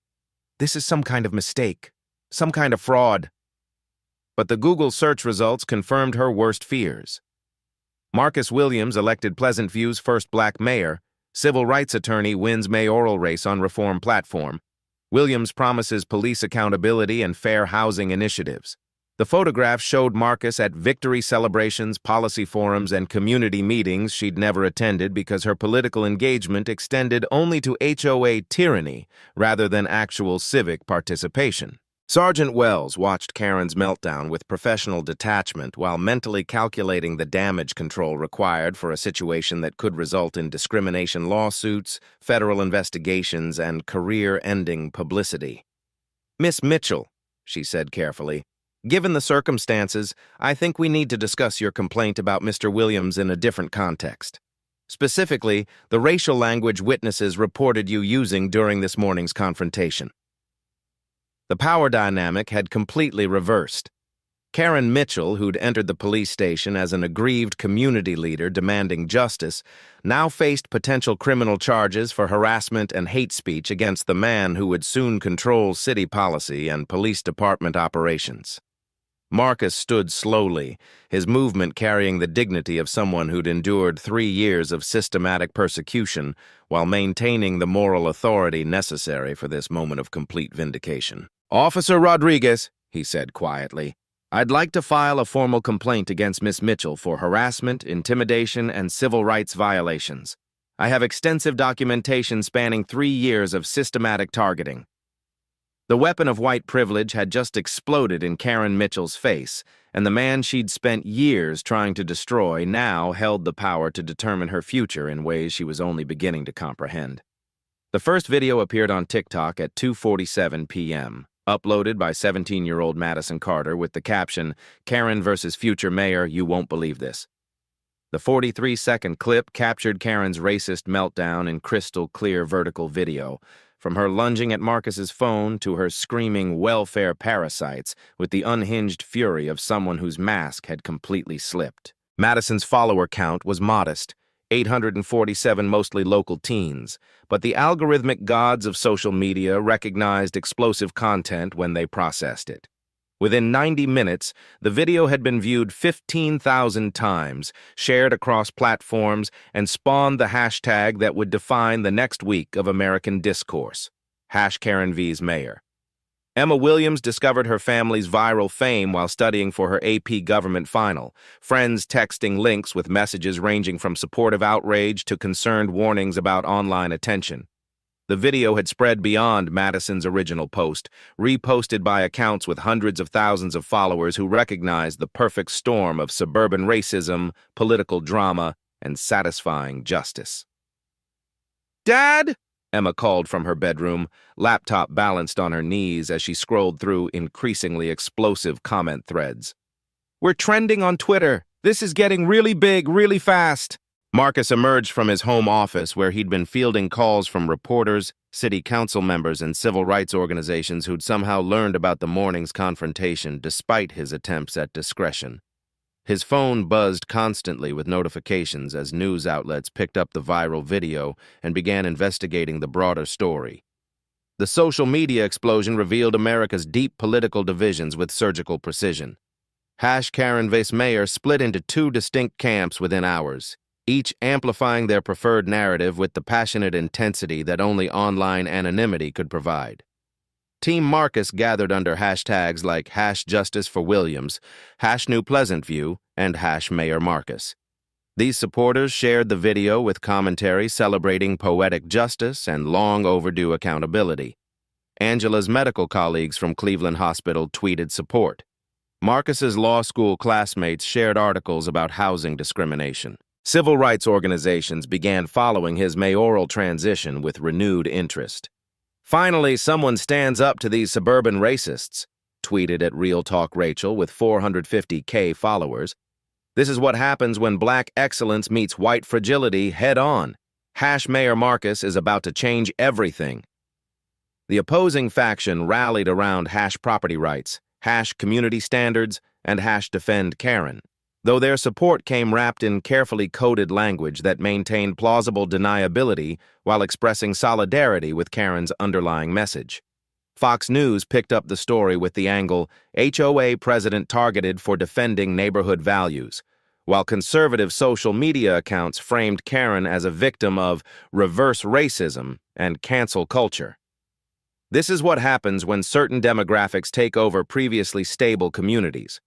"This is some kind of mistake, some kind of fraud." But the Google search results confirmed her worst fears. Marcus Williams elected Pleasant View's first black mayor. Civil rights attorney wins mayoral race on reform platform. Williams promises police accountability and fair housing initiatives. The photograph showed Marcus at victory celebrations, policy forums, and community meetings she'd never attended because her political engagement extended only to HOA tyranny rather than actual civic participation. Sergeant Wells watched Karen's meltdown with professional detachment while mentally calculating the damage control required for a situation that could result in discrimination lawsuits, federal investigations, and career-ending publicity. "Miss Mitchell," she said carefully, "given the circumstances, I think we need to discuss your complaint about Mr. Williams in a different context. Specifically, the racial language witnesses reported you using during this morning's confrontation." The power dynamic had completely reversed. Karen Mitchell, who'd entered the police station as an aggrieved community leader demanding justice, now faced potential criminal charges for harassment and hate speech against the man who would soon control city policy and police department operations. Marcus stood slowly, his movement carrying the dignity of someone who'd endured 3 years of systematic persecution while maintaining the moral authority necessary for this moment of complete vindication. "Officer Rodriguez," he said quietly, I'd like to file a formal complaint against Miss Mitchell for harassment, intimidation, and civil rights violations. I have extensive documentation spanning 3 years of systematic targeting. The weapon of white privilege had just exploded in Karen Mitchell's face, and the man she'd spent years trying to destroy now held the power to determine her future in ways she was only beginning to comprehend. The first video appeared on TikTok at 2:47 p.m., uploaded by 17-year-old Madison Carter with the caption, "Karen versus future mayor, you won't believe this." The 43-second clip captured Karen's racist meltdown in crystal-clear vertical video, from her lunging at Marcus's phone to her screaming welfare parasites with the unhinged fury of someone whose mask had completely slipped. Madison's follower count was modest, 847 mostly local teens, but the algorithmic gods of social media recognized explosive content when they processed it. Within 90 minutes, the video had been viewed 15,000 times, shared across platforms, and spawned the hashtag that would define the next week of American discourse, #KarenVsMayor. Emma Williams discovered her family's viral fame while studying for her AP government final, friends texting links with messages ranging from supportive outrage to concerned warnings about online attention. The video had spread beyond Madison's original post, reposted by accounts with hundreds of thousands of followers who recognized the perfect storm of suburban racism, political drama, and satisfying justice. "Dad!" Emma called from her bedroom, laptop balanced on her knees as she scrolled through increasingly explosive comment threads. "We're trending on Twitter. This is getting really big, really fast." Marcus emerged from his home office where he'd been fielding calls from reporters, city council members, and civil rights organizations who'd somehow learned about the morning's confrontation despite his attempts at discretion. His phone buzzed constantly with notifications as news outlets picked up the viral video and began investigating the broader story. The social media explosion revealed America's deep political divisions with surgical precision. #KarenVsMayor split into 2 distinct camps within hours, each amplifying their preferred narrative with the passionate intensity that only online anonymity could provide. Team Marcus gathered under hashtags like #JusticeForWilliams, #NewPleasantview, and #MayorMarcus. These supporters shared the video with commentary celebrating poetic justice and long overdue accountability. Angela's medical colleagues from Cleveland Hospital tweeted support. Marcus's law school classmates shared articles about housing discrimination. Civil rights organizations began following his mayoral transition with renewed interest. "Finally, someone stands up to these suburban racists," tweeted at Real Talk Rachel with 450K followers. "This is what happens when black excellence meets white fragility head-on. #MayorMarcus is about to change everything." The opposing faction rallied around #property rights, #community standards, and #defend Karen, though their support came wrapped in carefully coded language that maintained plausible deniability while expressing solidarity with Karen's underlying message. Fox News picked up the story with the angle, "HOA president targeted for defending neighborhood values," while conservative social media accounts framed Karen as a victim of reverse racism and cancel culture. This is what happens when certain demographics take over previously stable communities.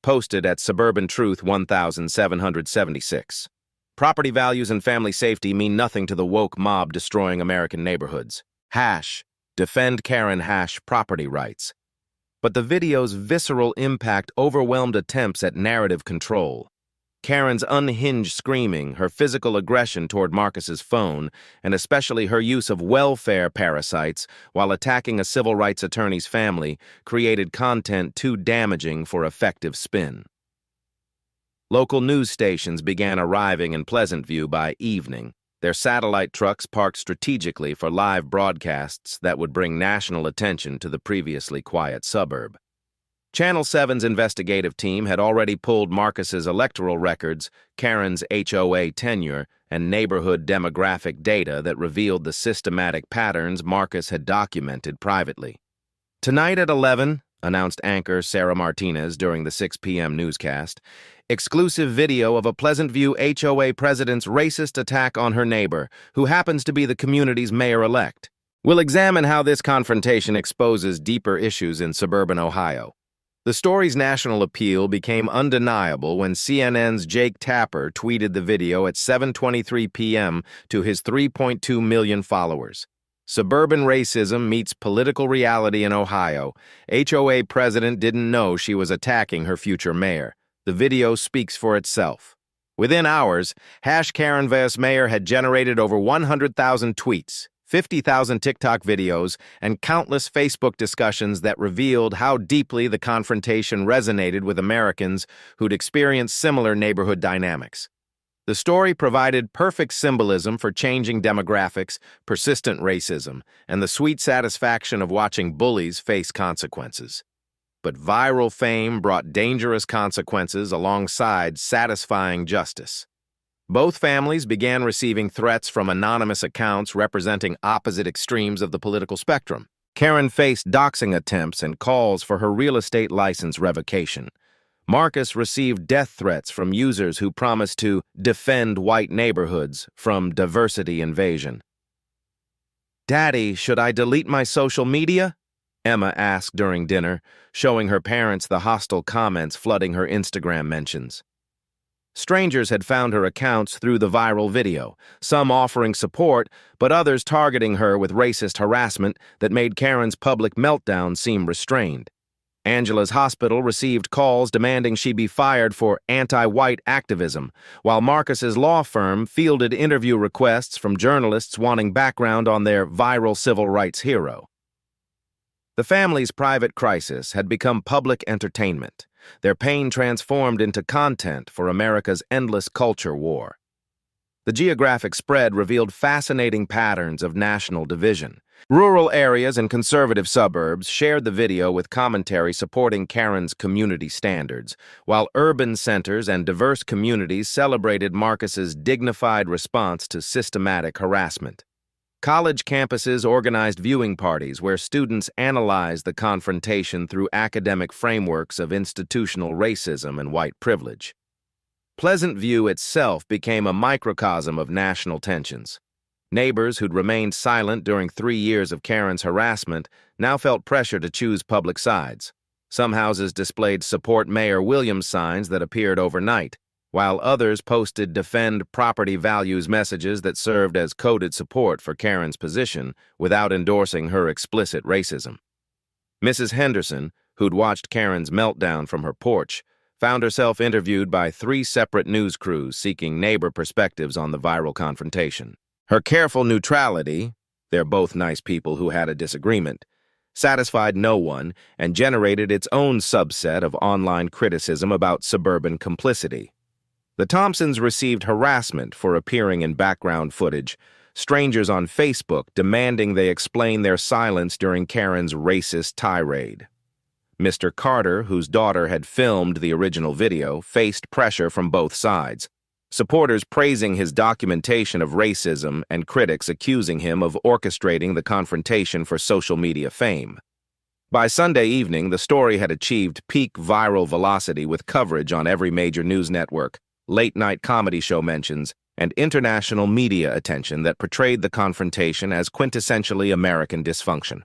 Posted at Suburban Truth 1776. Property values and family safety mean nothing to the woke mob destroying American neighborhoods. #defend Karen #property rights. But the video's visceral impact overwhelmed attempts at narrative control. Karen's unhinged screaming, her physical aggression toward Marcus's phone, and especially her use of welfare parasites while attacking a civil rights attorney's family created content too damaging for effective spin. Local news stations began arriving in Pleasant View by evening, their satellite trucks parked strategically for live broadcasts that would bring national attention to the previously quiet suburb. Channel 7's investigative team had already pulled Marcus's electoral records, Karen's HOA tenure, and neighborhood demographic data that revealed the systematic patterns Marcus had documented privately. "Tonight at 11, announced anchor Sarah Martinez during the 6 p.m. newscast, exclusive video of a Pleasant View HOA president's racist attack on her neighbor, who happens to be the community's mayor-elect. We'll examine how this confrontation exposes deeper issues in suburban Ohio." The story's national appeal became undeniable when CNN's Jake Tapper tweeted the video at 7:23 p.m. to his 3.2 million followers. Suburban racism meets political reality in Ohio. HOA president didn't know she was attacking her future mayor. The video speaks for itself. Within hours, #KarenVS Mayor had generated over 100,000 tweets, 50,000 TikTok videos, and countless Facebook discussions that revealed how deeply the confrontation resonated with Americans who'd experienced similar neighborhood dynamics. The story provided perfect symbolism for changing demographics, persistent racism, and the sweet satisfaction of watching bullies face consequences. But viral fame brought dangerous consequences alongside satisfying justice. Both families began receiving threats from anonymous accounts representing opposite extremes of the political spectrum. Karen faced doxing attempts and calls for her real estate license revocation. Marcus received death threats from users who promised to defend white neighborhoods from diversity invasion. "Daddy, should I delete my social media?" Emma asked during dinner, showing her parents the hostile comments flooding her Instagram mentions. Strangers had found her accounts through the viral video, some offering support, but others targeting her with racist harassment that made Karen's public meltdown seem restrained. Angela's hospital received calls demanding she be fired for anti-white activism, while Marcus's law firm fielded interview requests from journalists wanting background on their viral civil rights hero. The family's private crisis had become public entertainment, their pain transformed into content for America's endless culture war. The geographic spread revealed fascinating patterns of national division. Rural areas and conservative suburbs shared the video with commentary supporting Karen's community standards, while urban centers and diverse communities celebrated Marcus's dignified response to systematic harassment. College campuses organized viewing parties where students analyzed the confrontation through academic frameworks of institutional racism and white privilege. Pleasant View itself became a microcosm of national tensions. Neighbors who'd remained silent during 3 years of Karen's harassment now felt pressure to choose public sides. Some houses displayed support Mayor Williams signs that appeared overnight, while others posted defend property values messages that served as coded support for Karen's position without endorsing her explicit racism. Mrs. Henderson, who'd watched Karen's meltdown from her porch, found herself interviewed by 3 separate news crews seeking neighbor perspectives on the viral confrontation. Her careful neutrality, they're both nice people who had a disagreement, satisfied no one and generated its own subset of online criticism about suburban complicity. The Thompsons received harassment for appearing in background footage, strangers on Facebook demanding they explain their silence during Karen's racist tirade. Mr. Carter, whose daughter had filmed the original video, faced pressure from both sides, supporters praising his documentation of racism and critics accusing him of orchestrating the confrontation for social media fame. By Sunday evening, the story had achieved peak viral velocity with coverage on every major news network, late-night comedy show mentions, and international media attention that portrayed the confrontation as quintessentially American dysfunction.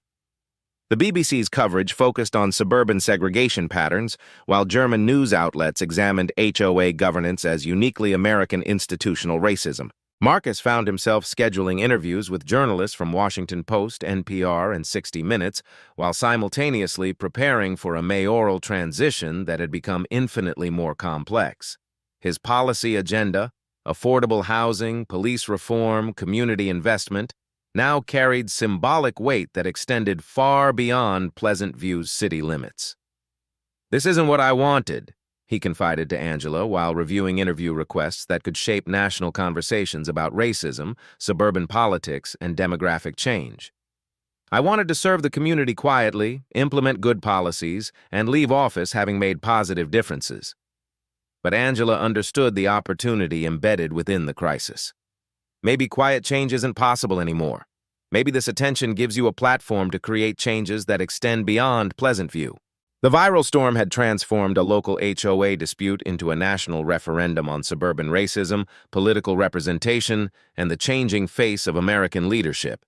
The BBC's coverage focused on suburban segregation patterns, while German news outlets examined HOA governance as uniquely American institutional racism. Marcus found himself scheduling interviews with journalists from Washington Post, NPR, and 60 Minutes, while simultaneously preparing for a mayoral transition that had become infinitely more complex. His policy agenda, affordable housing, police reform, community investment, now carried symbolic weight that extended far beyond Pleasant View's city limits. "This isn't what I wanted," he confided to Angela while reviewing interview requests that could shape national conversations about racism, suburban politics, and demographic change. "I wanted to serve the community quietly, implement good policies, and leave office having made positive differences." But Angela understood the opportunity embedded within the crisis. Maybe quiet change isn't possible anymore. Maybe this attention gives you a platform to create changes that extend beyond Pleasant View. The viral storm had transformed a local HOA dispute into a national referendum on suburban racism, political representation, and the changing face of American leadership.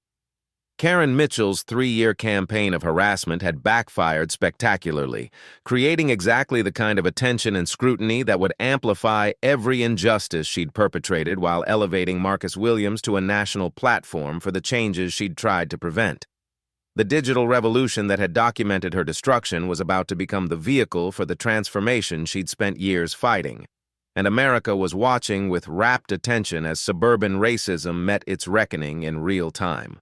Karen Mitchell's 3-year campaign of harassment had backfired spectacularly, creating exactly the kind of attention and scrutiny that would amplify every injustice she'd perpetrated while elevating Marcus Williams to a national platform for the changes she'd tried to prevent. The digital revolution that had documented her destruction was about to become the vehicle for the transformation she'd spent years fighting, and America was watching with rapt attention as suburban racism met its reckoning in real time.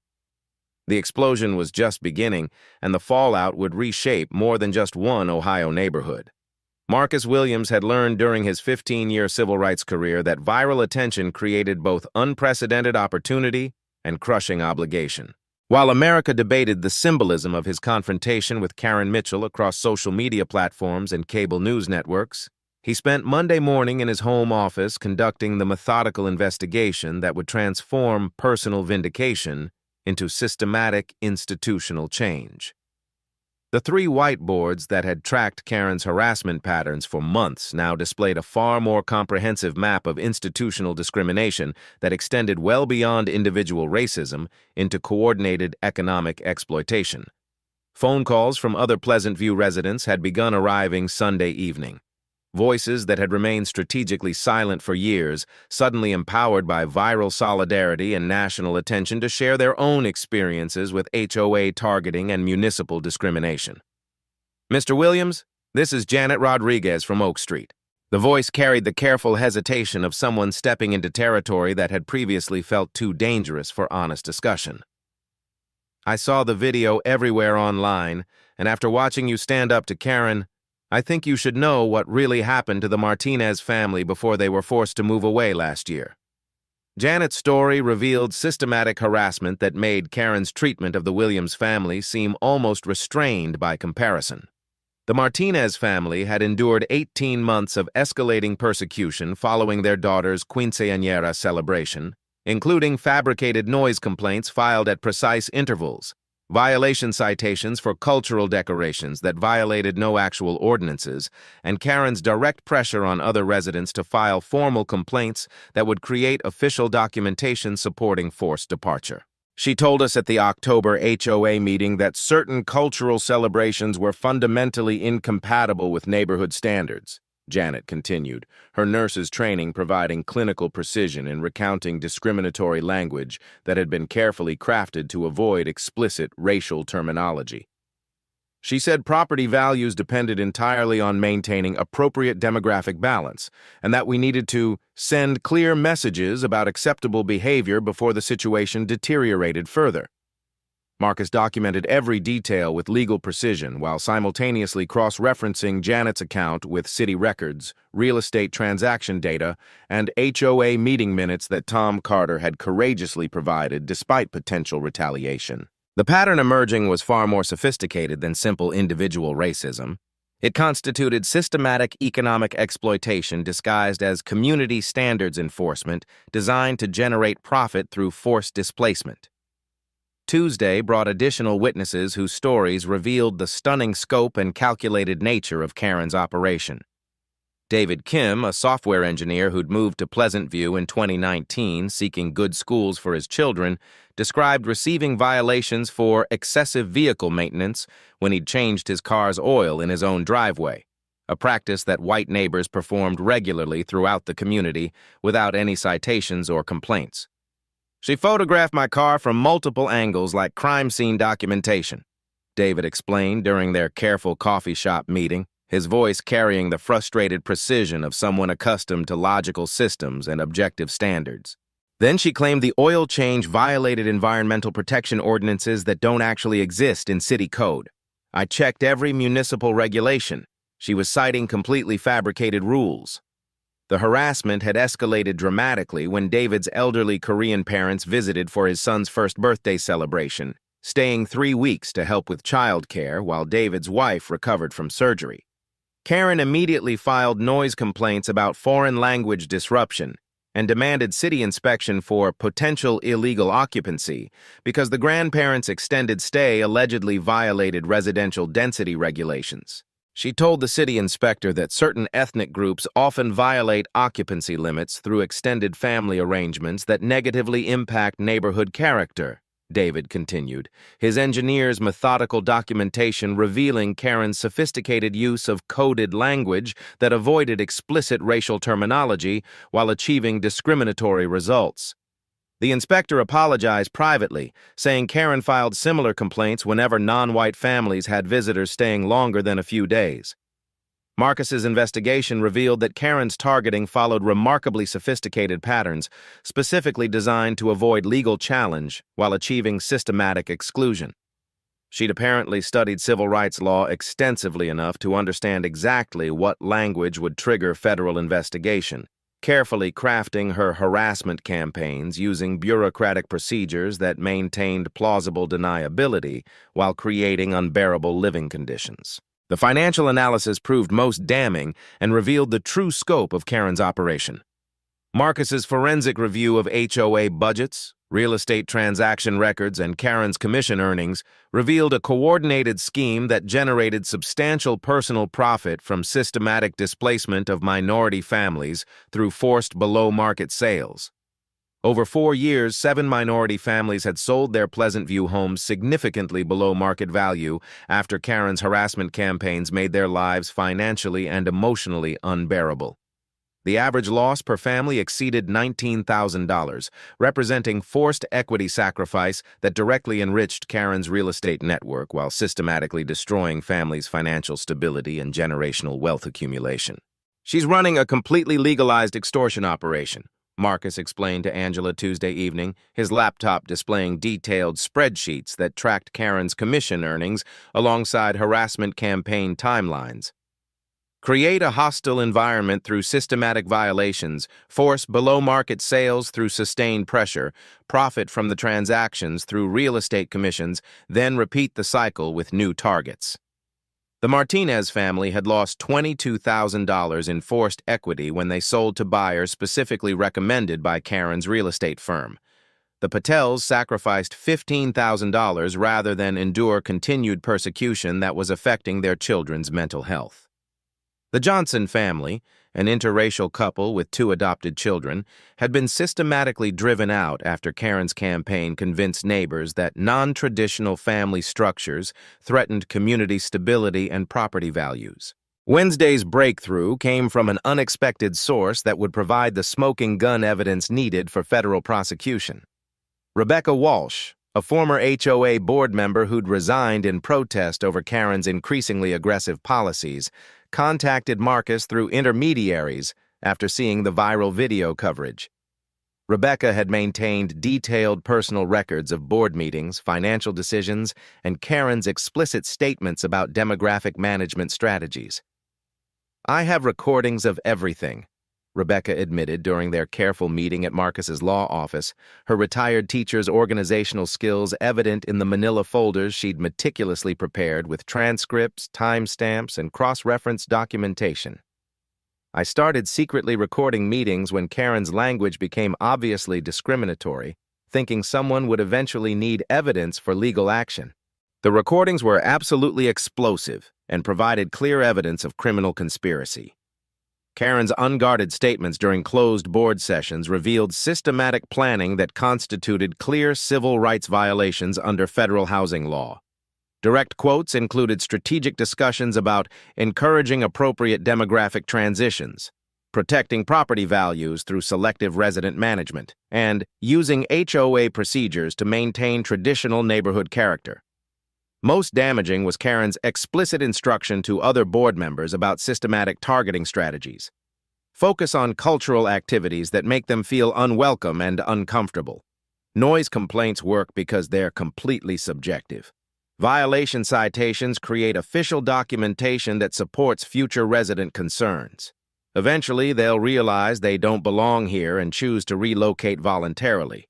The explosion was just beginning, and the fallout would reshape more than just one Ohio neighborhood. Marcus Williams had learned during his 15-year civil rights career that viral attention created both unprecedented opportunity and crushing obligation. While America debated the symbolism of his confrontation with Karen Mitchell across social media platforms and cable news networks, he spent Monday morning in his home office conducting the methodical investigation that would transform personal vindication into systematic institutional change. The 3 whiteboards that had tracked Karen's harassment patterns for months now displayed a far more comprehensive map of institutional discrimination that extended well beyond individual racism into coordinated economic exploitation. Phone calls from other Pleasant View residents had begun arriving Sunday evening. Voices that had remained strategically silent for years, suddenly empowered by viral solidarity and national attention to share their own experiences with HOA targeting and municipal discrimination. "Mr. Williams, this is Janet Rodriguez from Oak Street." The voice carried the careful hesitation of someone stepping into territory that had previously felt too dangerous for honest discussion. "I saw the video everywhere online, and after watching you stand up to Karen, I think you should know what really happened to the Martinez family before they were forced to move away last year." Janet's story revealed systematic harassment that made Karen's treatment of the Williams family seem almost restrained by comparison. The Martinez family had endured 18 months of escalating persecution following their daughter's quinceañera celebration, including fabricated noise complaints filed at precise intervals, violation citations for cultural decorations that violated no actual ordinances, and Karen's direct pressure on other residents to file formal complaints that would create official documentation supporting forced departure. She told us at the October HOA meeting that certain cultural celebrations were fundamentally incompatible with neighborhood standards. Janet continued, her nurse's training providing clinical precision in recounting discriminatory language that had been carefully crafted to avoid explicit racial terminology. She said property values depended entirely on maintaining appropriate demographic balance, and that we needed to send clear messages about acceptable behavior before the situation deteriorated further. Marcus documented every detail with legal precision while simultaneously cross-referencing Janet's account with city records, real estate transaction data, and HOA meeting minutes that Tom Carter had courageously provided despite potential retaliation. The pattern emerging was far more sophisticated than simple individual racism. It constituted systematic economic exploitation disguised as community standards enforcement designed to generate profit through forced displacement. Tuesday brought additional witnesses whose stories revealed the stunning scope and calculated nature of Karen's operation. David Kim, a software engineer who'd moved to Pleasant View in 2019 seeking good schools for his children, described receiving violations for excessive vehicle maintenance when he'd changed his car's oil in his own driveway, a practice that white neighbors performed regularly throughout the community without any citations or complaints. "She photographed my car from multiple angles like crime scene documentation," David explained during their careful coffee shop meeting, his voice carrying the frustrated precision of someone accustomed to logical systems and objective standards. Then she claimed the oil change violated environmental protection ordinances that don't actually exist in city code. "I checked every municipal regulation." She was citing completely fabricated rules. The harassment had escalated dramatically when David's elderly Korean parents visited for his son's first birthday celebration, staying 3 weeks to help with childcare while David's wife recovered from surgery. Karen immediately filed noise complaints about foreign language disruption and demanded city inspection for potential illegal occupancy because the grandparents' extended stay allegedly violated residential density regulations. She told the city inspector that certain ethnic groups often violate occupancy limits through extended family arrangements that negatively impact neighborhood character, David continued, his engineer's methodical documentation revealing Karen's sophisticated use of coded language that avoided explicit racial terminology while achieving discriminatory results. The inspector apologized privately, saying Karen filed similar complaints whenever non-white families had visitors staying longer than a few days. Marcus's investigation revealed that Karen's targeting followed remarkably sophisticated patterns, specifically designed to avoid legal challenge while achieving systematic exclusion. She'd apparently studied civil rights law extensively enough to understand exactly what language would trigger federal investigation, carefully crafting her harassment campaigns using bureaucratic procedures that maintained plausible deniability while creating unbearable living conditions. The financial analysis proved most damning and revealed the true scope of Karen's operation. Marcus's forensic review of HOA budgets, real estate transaction records, and Karen's commission earnings revealed a coordinated scheme that generated substantial personal profit from systematic displacement of minority families through forced below-market sales. Over 4 years, 7 minority families had sold their Pleasant View homes significantly below market value after Karen's harassment campaigns made their lives financially and emotionally unbearable. The average loss per family exceeded $19,000, representing forced equity sacrifice that directly enriched Karen's real estate network while systematically destroying families' financial stability and generational wealth accumulation. She's running a completely legalized extortion operation, Marcus explained to Angela Tuesday evening, his laptop displaying detailed spreadsheets that tracked Karen's commission earnings alongside harassment campaign timelines. Create a hostile environment through systematic violations, force below-market sales through sustained pressure, profit from the transactions through real estate commissions, then repeat the cycle with new targets. The Martinez family had lost $22,000 in forced equity when they sold to buyers specifically recommended by Karen's real estate firm. The Patels sacrificed $15,000 rather than endure continued persecution that was affecting their children's mental health. The Johnson family, an interracial couple with 2 adopted children, had been systematically driven out after Karen's campaign convinced neighbors that non-traditional family structures threatened community stability and property values. Wednesday's breakthrough came from an unexpected source that would provide the smoking gun evidence needed for federal prosecution. Rebecca Walsh, a former HOA board member who'd resigned in protest over Karen's increasingly aggressive policies, contacted Marcus through intermediaries after seeing the viral video coverage. Rebecca had maintained detailed personal records of board meetings, financial decisions, and Karen's explicit statements about demographic management strategies. "I have recordings of everything," Rebecca admitted during their careful meeting at Marcus's law office, her retired teacher's organizational skills evident in the manila folders she'd meticulously prepared with transcripts, timestamps, and cross-reference documentation. "I started secretly recording meetings when Karen's language became obviously discriminatory, thinking someone would eventually need evidence for legal action. The recordings were absolutely explosive and provided clear evidence of criminal conspiracy." Karen's unguarded statements during closed board sessions revealed systematic planning that constituted clear civil rights violations under federal housing law. Direct quotes included strategic discussions about encouraging appropriate demographic transitions, protecting property values through selective resident management, and using HOA procedures to maintain traditional neighborhood character. Most damaging was Karen's explicit instruction to other board members about systematic targeting strategies. Focus on cultural activities that make them feel unwelcome and uncomfortable. Noise complaints work because they're completely subjective. Violation citations create official documentation that supports future resident concerns. Eventually, they'll realize they don't belong here and choose to relocate voluntarily.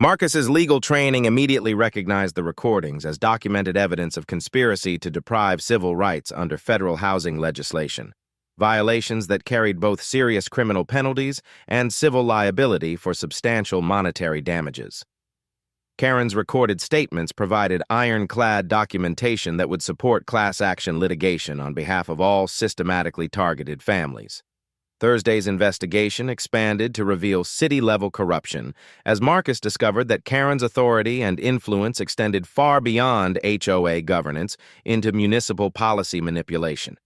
Marcus's legal training immediately recognized the recordings as documented evidence of conspiracy to deprive civil rights under federal housing legislation, violations that carried both serious criminal penalties and civil liability for substantial monetary damages. Karen's recorded statements provided ironclad documentation that would support class action litigation on behalf of all systematically targeted families. Thursday's investigation expanded to reveal city-level corruption, as Marcus discovered that Karen's authority and influence extended far beyond HOA governance into municipal policy manipulation.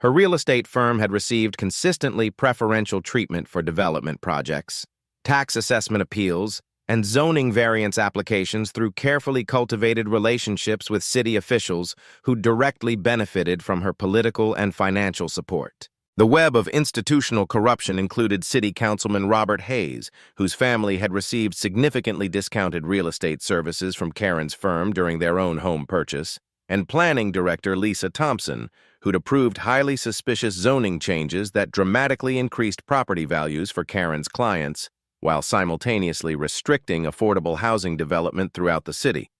Her real estate firm had received consistently preferential treatment for development projects, tax assessment appeals, and zoning variance applications through carefully cultivated relationships with city officials who directly benefited from her political and financial support. The web of institutional corruption included City Councilman Robert Hayes, whose family had received significantly discounted real estate services from Karen's firm during their own home purchase, and Planning Director Lisa Thompson, who'd approved highly suspicious zoning changes that dramatically increased property values for Karen's clients, while simultaneously restricting affordable housing development throughout the city.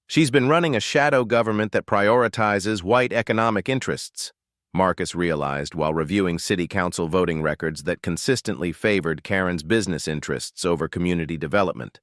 She's been running a shadow government that prioritizes white economic interests, Marcus realized while reviewing city council voting records that consistently favored Karen's business interests over community development.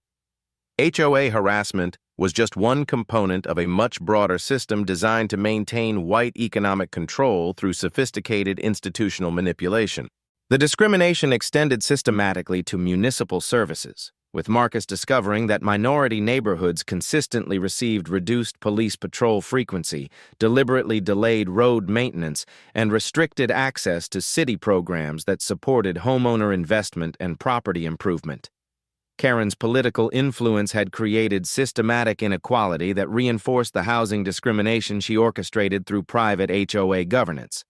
HOA harassment was just one component of a much broader system designed to maintain white economic control through sophisticated institutional manipulation. The discrimination extended systematically to municipal services, with Marcus discovering that minority neighborhoods consistently received reduced police patrol frequency, deliberately delayed road maintenance, and restricted access to city programs that supported homeowner investment and property improvement. Karen's political influence had created systematic inequality that reinforced the housing discrimination she orchestrated through private HOA governance.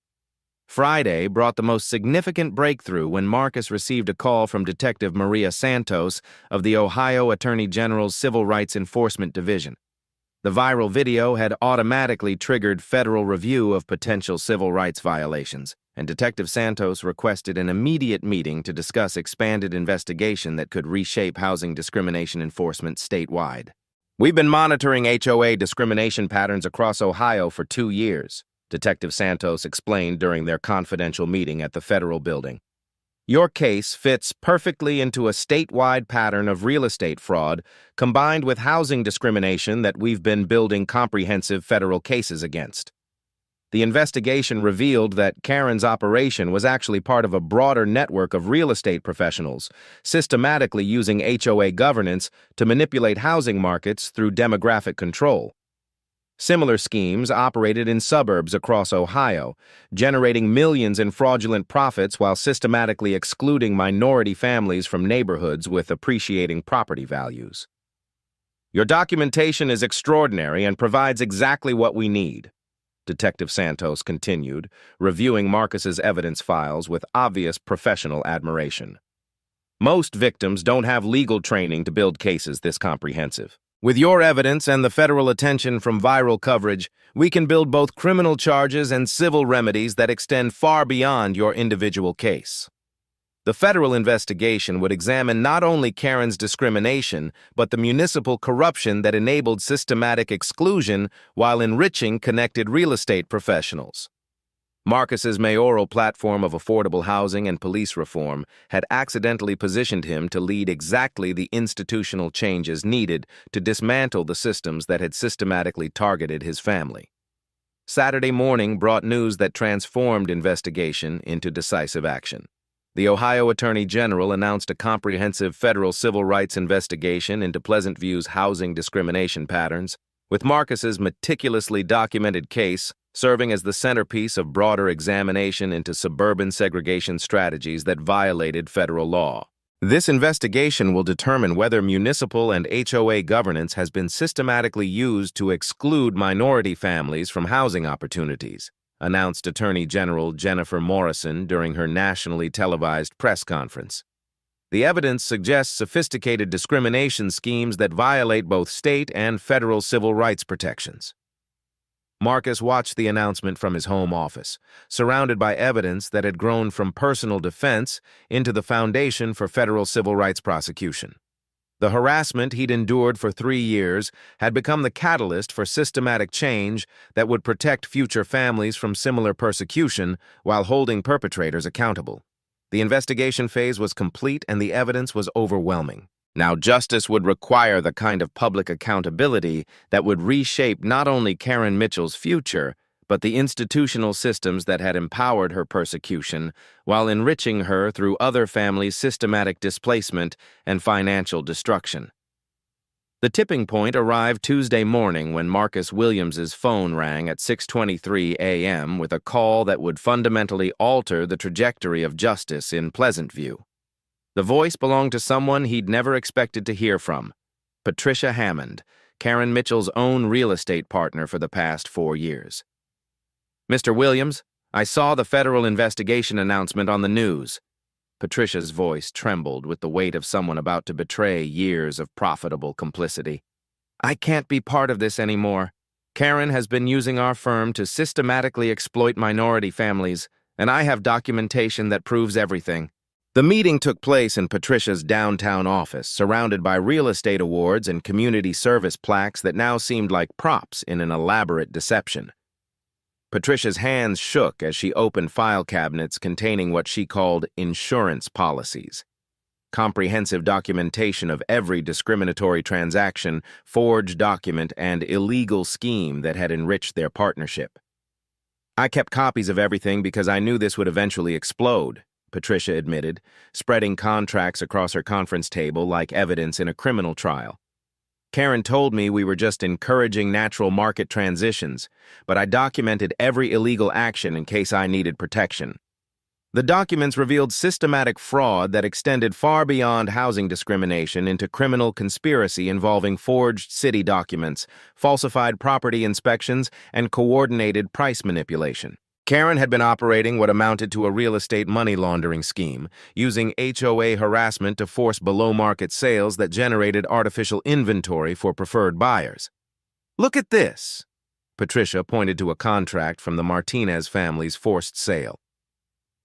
Friday brought the most significant breakthrough when Marcus received a call from Detective Maria Santos of the Ohio Attorney General's Civil Rights Enforcement Division. The viral video had automatically triggered federal review of potential civil rights violations, and Detective Santos requested an immediate meeting to discuss expanded investigation that could reshape housing discrimination enforcement statewide. "We've been monitoring HOA discrimination patterns across Ohio for 2 years," Detective Santos explained during their confidential meeting at the federal building. "Your case fits perfectly into a statewide pattern of real estate fraud combined with housing discrimination that we've been building comprehensive federal cases against." The investigation revealed that Karen's operation was actually part of a broader network of real estate professionals, systematically using HOA governance to manipulate housing markets through demographic control. Similar schemes operated in suburbs across Ohio, generating millions in fraudulent profits while systematically excluding minority families from neighborhoods with appreciating property values. "Your documentation is extraordinary and provides exactly what we need," Detective Santos continued, reviewing Marcus's evidence files with obvious professional admiration. "Most victims don't have legal training to build cases this comprehensive. With your evidence and the federal attention from viral coverage, we can build both criminal charges and civil remedies that extend far beyond your individual case." The federal investigation would examine not only Karen's discrimination, but the municipal corruption that enabled systematic exclusion while enriching connected real estate professionals. Marcus's mayoral platform of affordable housing and police reform had accidentally positioned him to lead exactly the institutional changes needed to dismantle the systems that had systematically targeted his family. Saturday morning brought news that transformed investigation into decisive action. The Ohio Attorney General announced a comprehensive federal civil rights investigation into Pleasant View's housing discrimination patterns, with Marcus's meticulously documented case serving as the centerpiece of broader examination into suburban segregation strategies that violated federal law. This investigation will determine whether municipal and HOA governance has been systematically used to exclude minority families from housing opportunities, announced Attorney General Jennifer Morrison during her nationally televised press conference. The evidence suggests sophisticated discrimination schemes that violate both state and federal civil rights protections. Marcus watched the announcement from his home office, surrounded by evidence that had grown from personal defense into the foundation for federal civil rights prosecution. The harassment he'd endured for 3 years had become the catalyst for systematic change that would protect future families from similar persecution while holding perpetrators accountable. The investigation phase was complete and the evidence was overwhelming. Now, justice would require the kind of public accountability that would reshape not only Karen Mitchell's future, but the institutional systems that had empowered her persecution while enriching her through other families' systematic displacement and financial destruction. The tipping point arrived Tuesday morning when Marcus Williams's phone rang at 6:23 a.m. with a call that would fundamentally alter the trajectory of justice in Pleasant View. The voice belonged to someone he'd never expected to hear from, Patricia Hammond, Karen Mitchell's own real estate partner for the past 4 years. "Mr. Williams, I saw the federal investigation announcement on the news." Patricia's voice trembled with the weight of someone about to betray years of profitable complicity. "I can't be part of this anymore. Karen has been using our firm to systematically exploit minority families, and I have documentation that proves everything." The meeting took place in Patricia's downtown office, surrounded by real estate awards and community service plaques that now seemed like props in an elaborate deception. Patricia's hands shook as she opened file cabinets containing what she called insurance policies. Comprehensive documentation of every discriminatory transaction, forged document, and illegal scheme that had enriched their partnership. "I kept copies of everything because I knew this would eventually explode," Patricia admitted, spreading contracts across her conference table like evidence in a criminal trial. "Karen told me we were just encouraging natural market transitions, but I documented every illegal action in case I needed protection." The documents revealed systematic fraud that extended far beyond housing discrimination into criminal conspiracy involving forged city documents, falsified property inspections, and coordinated price manipulation. Karen had been operating what amounted to a real estate money laundering scheme, using HOA harassment to force below-market sales that generated artificial inventory for preferred buyers. "Look at this." Patricia pointed to a contract from the Martinez family's forced sale.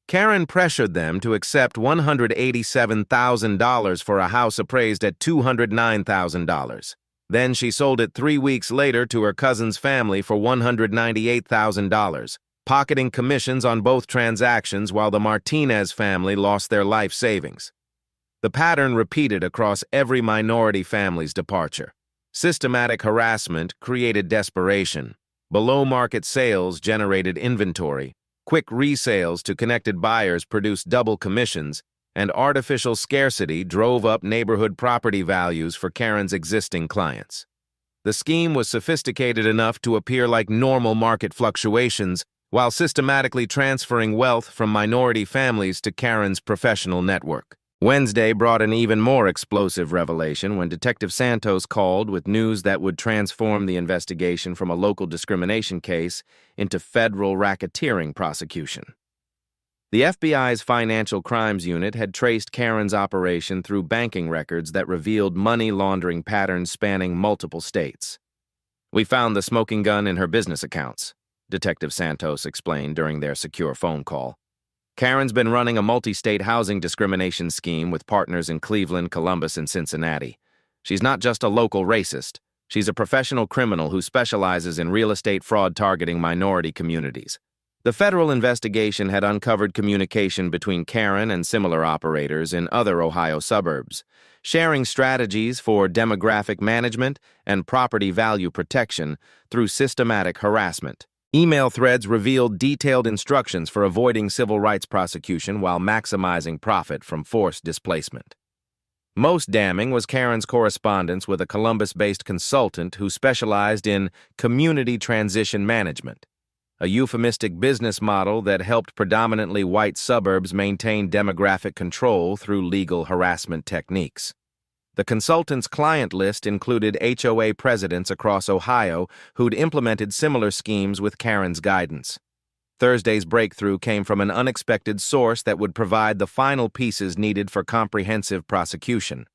Karen pressured them to accept $187,000 for a house appraised at $209,000. Then she sold it 3 weeks later to her cousin's family for $198,000. Pocketing commissions on both transactions while the Martinez family lost their life savings. The pattern repeated across every minority family's departure. Systematic harassment created desperation. Below-market sales generated inventory. Quick resales to connected buyers produced double commissions, and artificial scarcity drove up neighborhood property values for Karen's existing clients. The scheme was sophisticated enough to appear like normal market fluctuations, while systematically transferring wealth from minority families to Karen's professional network. Wednesday brought an even more explosive revelation when Detective Santos called with news that would transform the investigation from a local discrimination case into federal racketeering prosecution. The FBI's Financial Crimes Unit had traced Karen's operation through banking records that revealed money laundering patterns spanning multiple states. "We found the smoking gun in her business accounts," Detective Santos explained during their secure phone call. "Karen's been running a multi-state housing discrimination scheme with partners in Cleveland, Columbus, and Cincinnati. She's not just a local racist. She's a professional criminal who specializes in real estate fraud targeting minority communities." The federal investigation had uncovered communication between Karen and similar operators in other Ohio suburbs, sharing strategies for demographic management and property value protection through systematic harassment. Email threads revealed detailed instructions for avoiding civil rights prosecution while maximizing profit from forced displacement. Most damning was Karen's correspondence with a Columbus-based consultant who specialized in community transition management, a euphemistic business model that helped predominantly white suburbs maintain demographic control through legal harassment techniques. The consultant's client list included HOA presidents across Ohio who'd implemented similar schemes with Karen's guidance. Thursday's breakthrough came from an unexpected source that would provide the final pieces needed for comprehensive prosecution.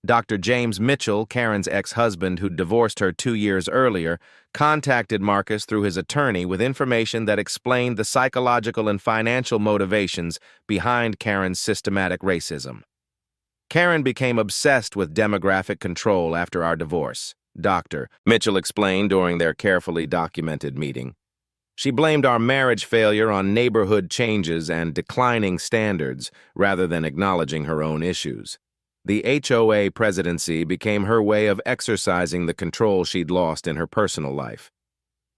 Dr. James Mitchell, Karen's ex-husband who'd divorced her 2 years earlier, contacted Marcus through his attorney with information that explained the psychological and financial motivations behind Karen's systematic racism. "Karen became obsessed with demographic control after our divorce," Dr. Mitchell explained during their carefully documented meeting. "She blamed our marriage failure on neighborhood changes and declining standards rather than acknowledging her own issues. The HOA presidency became her way of exercising the control she'd lost in her personal life."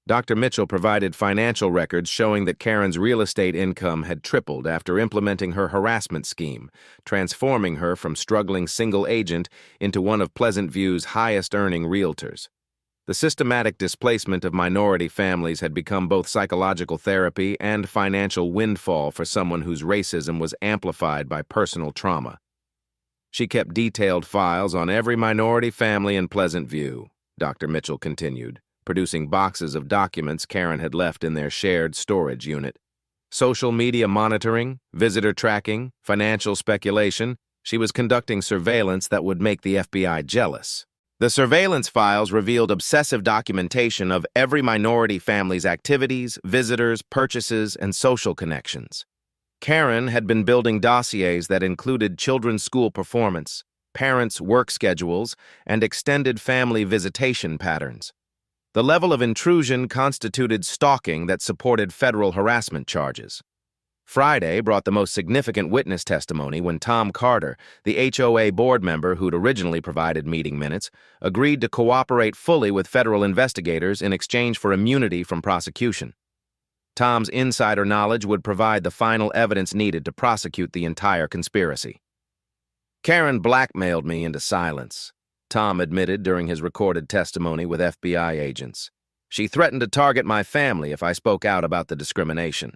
Dr. Mitchell provided financial records showing that Karen's real estate income had tripled after implementing her harassment scheme, transforming her from struggling single agent into one of Pleasant View's highest-earning realtors. The systematic displacement of minority families had become both psychological therapy and financial windfall for someone whose racism was amplified by personal trauma. She kept detailed files on every minority family in Pleasant View, Dr. Mitchell continued, producing boxes of documents Karen had left in their shared storage unit. Social media monitoring, visitor tracking, financial speculation, she was conducting surveillance that would make the FBI jealous. The surveillance files revealed obsessive documentation of every minority family's activities, visitors, purchases, and social connections. Karen had been building dossiers that included children's school performance, parents' work schedules, and extended family visitation patterns. The level of intrusion constituted stalking that supported federal harassment charges. Friday brought the most significant witness testimony when Tom Carter, the HOA board member who'd originally provided meeting minutes, agreed to cooperate fully with federal investigators in exchange for immunity from prosecution. Tom's insider knowledge would provide the final evidence needed to prosecute the entire conspiracy. Karen blackmailed me into silence, Tom admitted during his recorded testimony with FBI agents. She threatened to target my family if I spoke out about the discrimination.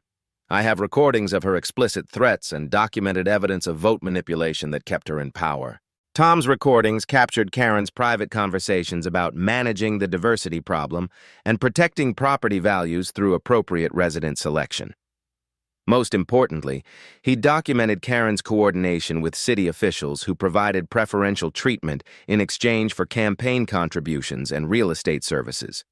I have recordings of her explicit threats and documented evidence of vote manipulation that kept her in power. Tom's recordings captured Karen's private conversations about managing the diversity problem and protecting property values through appropriate resident selection. Most importantly, he documented Karen's coordination with city officials who provided preferential treatment in exchange for campaign contributions and real estate services.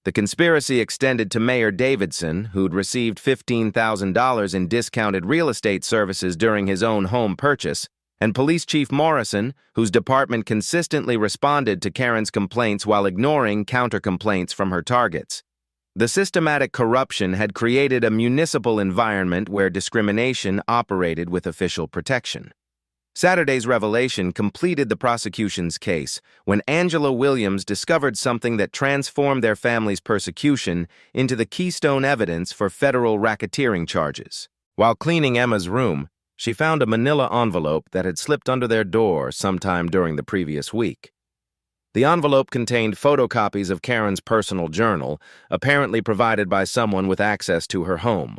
The conspiracy extended to Mayor Davidson, who'd received $15,000 in discounted real estate services during his own home purchase, and Police Chief Morrison, whose department consistently responded to Karen's complaints while ignoring counter-complaints from her targets. The systematic corruption had created a municipal environment where discrimination operated with official protection. Saturday's revelation completed the prosecution's case when Angela Williams discovered something that transformed their family's persecution into the keystone evidence for federal racketeering charges. While cleaning Emma's room, she found a manila envelope that had slipped under their door sometime during the previous week. The envelope contained photocopies of Karen's personal journal, apparently provided by someone with access to her home.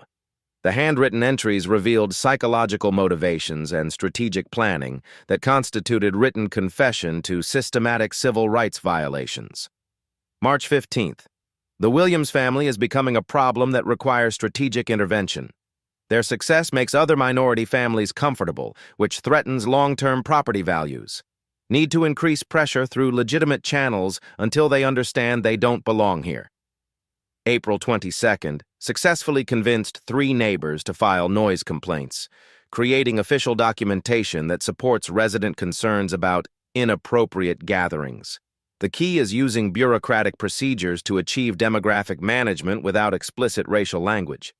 The handwritten entries revealed psychological motivations and strategic planning that constituted written confession to systematic civil rights violations. March 15th. The Williams family is becoming a problem that requires strategic intervention. Their success makes other minority families comfortable, which threatens long-term property values. Need to increase pressure through legitimate channels until they understand they don't belong here. April 22nd, successfully convinced 3 neighbors to file noise complaints, creating official documentation that supports resident concerns about inappropriate gatherings. The key is using bureaucratic procedures to achieve demographic management without explicit racial language.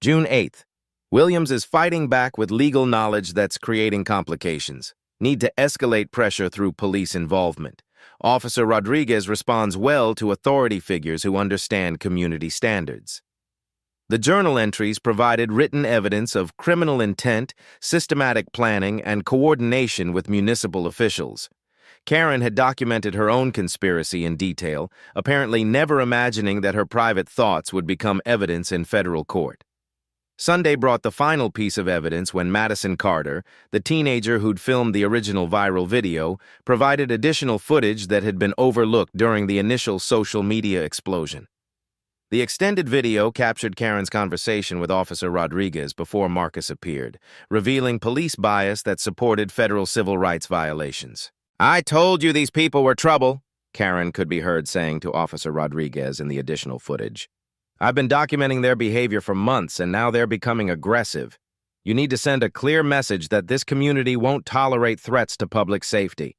June 8th, Williams is fighting back with legal knowledge that's creating complications. Need to escalate pressure through police involvement. Officer Rodriguez responds well to authority figures who understand community standards. The journal entries provided written evidence of criminal intent, systematic planning, and coordination with municipal officials. Karen had documented her own conspiracy in detail, apparently never imagining that her private thoughts would become evidence in federal court. Sunday brought the final piece of evidence when Madison Carter, the teenager who'd filmed the original viral video, provided additional footage that had been overlooked during the initial social media explosion. The extended video captured Karen's conversation with Officer Rodriguez before Marcus appeared, revealing police bias that supported federal civil rights violations. "I told you these people were trouble," Karen could be heard saying to Officer Rodriguez in the additional footage. "I've been documenting their behavior for months, and now they're becoming aggressive. You need to send a clear message that this community won't tolerate threats to public safety."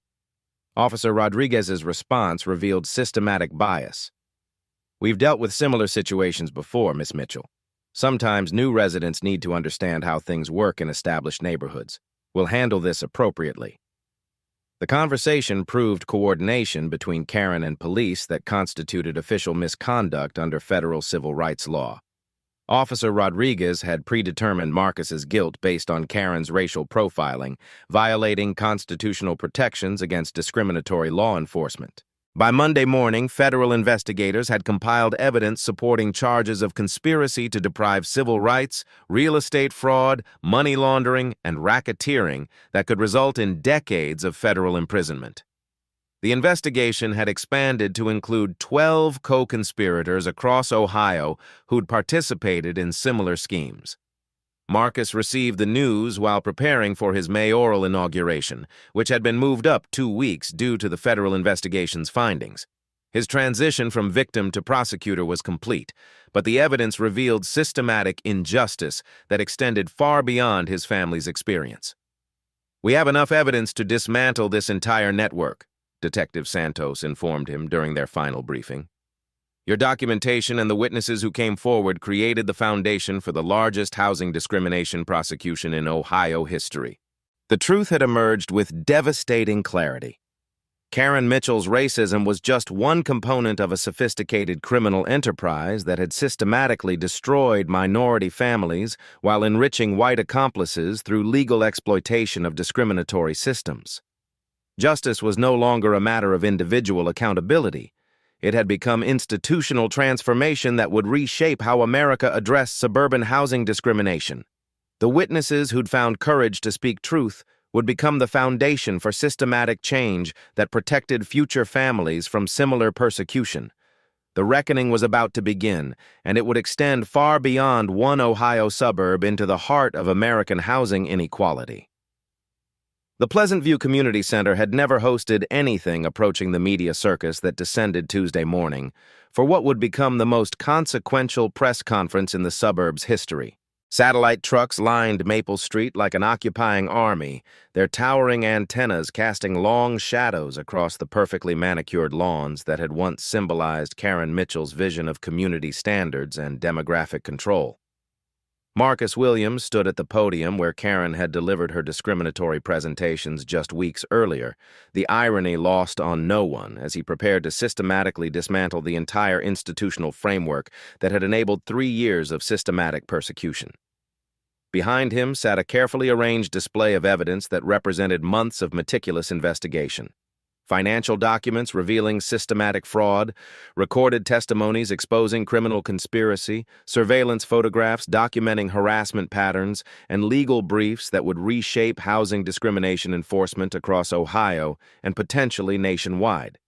Officer Rodriguez's response revealed systematic bias. "We've dealt with similar situations before, Miss Mitchell. Sometimes new residents need to understand how things work in established neighborhoods. We'll handle this appropriately." The conversation proved coordination between Karen and police that constituted official misconduct under federal civil rights law. Officer Rodriguez had predetermined Marcus's guilt based on Karen's racial profiling, violating constitutional protections against discriminatory law enforcement. By Monday morning, federal investigators had compiled evidence supporting charges of conspiracy to deprive civil rights, real estate fraud, money laundering, and racketeering that could result in decades of federal imprisonment. The investigation had expanded to include 12 co-conspirators across Ohio who'd participated in similar schemes. Marcus received the news while preparing for his mayoral inauguration, which had been moved up 2 weeks due to the federal investigation's findings. His transition from victim to prosecutor was complete, but the evidence revealed systematic injustice that extended far beyond his family's experience. "We have enough evidence to dismantle this entire network," Detective Santos informed him during their final briefing. "Your documentation and the witnesses who came forward created the foundation for the largest housing discrimination prosecution in Ohio history." The truth had emerged with devastating clarity. Karen Mitchell's racism was just one component of a sophisticated criminal enterprise that had systematically destroyed minority families while enriching white accomplices through legal exploitation of discriminatory systems. Justice was no longer a matter of individual accountability. It had become institutional transformation that would reshape how America addressed suburban housing discrimination. The witnesses who'd found courage to speak truth would become the foundation for systematic change that protected future families from similar persecution. The reckoning was about to begin, and it would extend far beyond one Ohio suburb into the heart of American housing inequality. The Pleasant View Community Center had never hosted anything approaching the media circus that descended Tuesday morning for what would become the most consequential press conference in the suburb's history. Satellite trucks lined Maple Street like an occupying army, their towering antennas casting long shadows across the perfectly manicured lawns that had once symbolized Karen Mitchell's vision of community standards and demographic control. Marcus Williams stood at the podium where Karen had delivered her discriminatory presentations just weeks earlier, the irony lost on no one as he prepared to systematically dismantle the entire institutional framework that had enabled 3 years of systematic persecution. Behind him sat a carefully arranged display of evidence that represented months of meticulous investigation. Financial documents revealing systematic fraud, recorded testimonies exposing criminal conspiracy, surveillance photographs documenting harassment patterns, and legal briefs that would reshape housing discrimination enforcement across Ohio and potentially nationwide.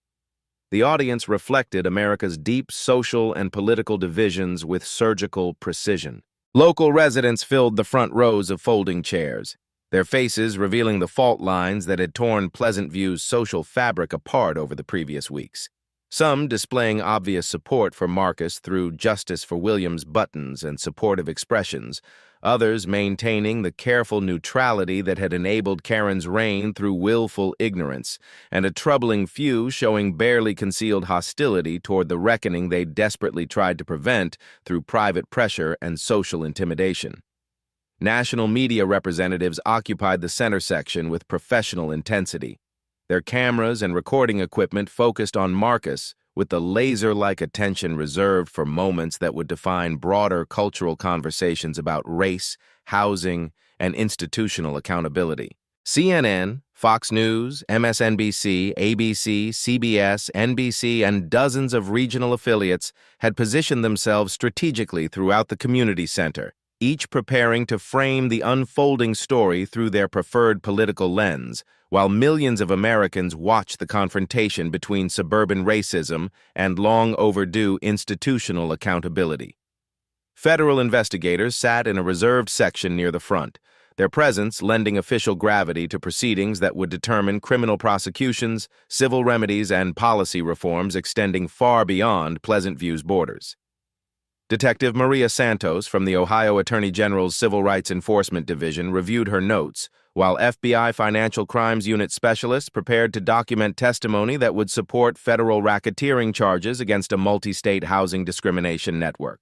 The audience reflected America's deep social and political divisions with surgical precision. Local residents filled the front rows of folding chairs, their faces revealing the fault lines that had torn Pleasant View's social fabric apart over the previous weeks. Some displaying obvious support for Marcus through Justice for Williams buttons and supportive expressions, others maintaining the careful neutrality that had enabled Karen's reign through willful ignorance, and a troubling few showing barely concealed hostility toward the reckoning they desperately tried to prevent through private pressure and social intimidation. National media representatives occupied the center section with professional intensity. Their cameras and recording equipment focused on Marcus with the laser-like attention reserved for moments that would define broader cultural conversations about race, housing, and institutional accountability. CNN, Fox News, MSNBC, ABC, CBS, NBC, and dozens of regional affiliates had positioned themselves strategically throughout the community center, each preparing to frame the unfolding story through their preferred political lens, while millions of Americans watched the confrontation between suburban racism and long-overdue institutional accountability. Federal investigators sat in a reserved section near the front, their presence lending official gravity to proceedings that would determine criminal prosecutions, civil remedies, and policy reforms extending far beyond Pleasant View's borders. Detective Maria Santos from the Ohio Attorney General's Civil Rights Enforcement Division reviewed her notes, while FBI Financial Crimes Unit specialists prepared to document testimony that would support federal racketeering charges against a multi-state housing discrimination network.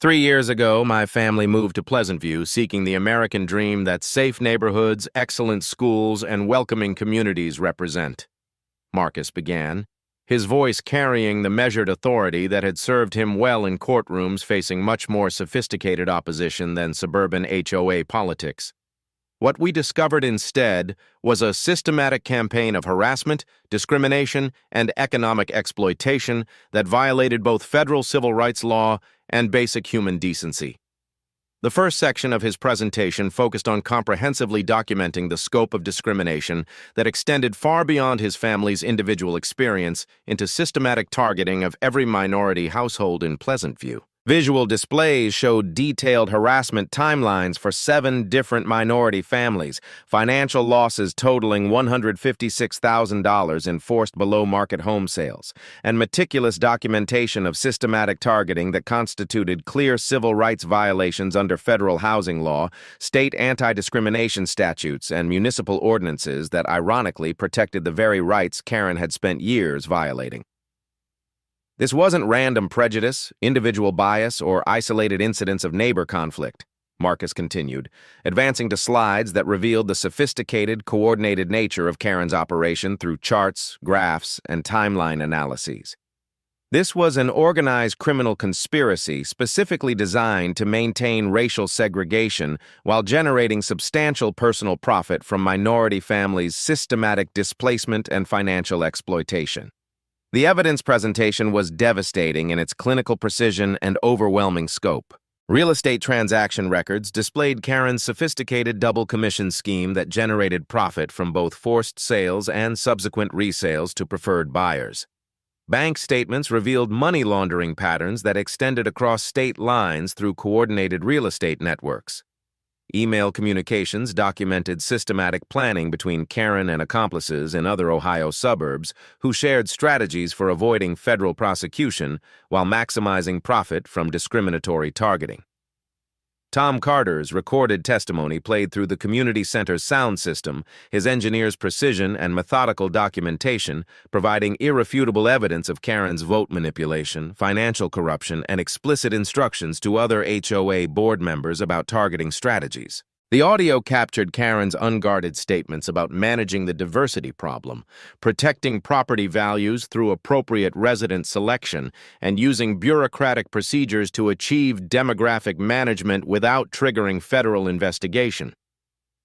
3 years ago, my family moved to Pleasant View, seeking the American dream that safe neighborhoods, excellent schools, and welcoming communities represent. Marcus began, his voice carrying the measured authority that had served him well in courtrooms facing much more sophisticated opposition than suburban HOA politics. What we discovered instead was a systematic campaign of harassment, discrimination, and economic exploitation that violated both federal civil rights law and basic human decency. The first section of his presentation focused on comprehensively documenting the scope of discrimination that extended far beyond his family's individual experience into systematic targeting of every minority household in Pleasant View. Visual displays showed detailed harassment timelines for 7 different minority families, financial losses totaling $156,000 in forced below-market home sales, and meticulous documentation of systematic targeting that constituted clear civil rights violations under federal housing law, state anti-discrimination statutes, and municipal ordinances that ironically protected the very rights Karen had spent years violating. This wasn't random prejudice, individual bias, or isolated incidents of neighbor conflict, Marcus continued, advancing to slides that revealed the sophisticated, coordinated nature of Karen's operation through charts, graphs, and timeline analyses. This was an organized criminal conspiracy specifically designed to maintain racial segregation while generating substantial personal profit from minority families' systematic displacement and financial exploitation. The evidence presentation was devastating in its clinical precision and overwhelming scope. Real estate transaction records displayed Karen's sophisticated double commission scheme that generated profit from both forced sales and subsequent resales to preferred buyers. Bank statements revealed money laundering patterns that extended across state lines through coordinated real estate networks. Email communications documented systematic planning between Karen and accomplices in other Ohio suburbs who shared strategies for avoiding federal prosecution while maximizing profit from discriminatory targeting. Tom Carter's recorded testimony played through the community center's sound system, his engineer's precision and methodical documentation, providing irrefutable evidence of Karen's vote manipulation, financial corruption, and explicit instructions to other HOA board members about targeting strategies. The audio captured Karen's unguarded statements about managing the diversity problem, protecting property values through appropriate resident selection, and using bureaucratic procedures to achieve demographic management without triggering federal investigation.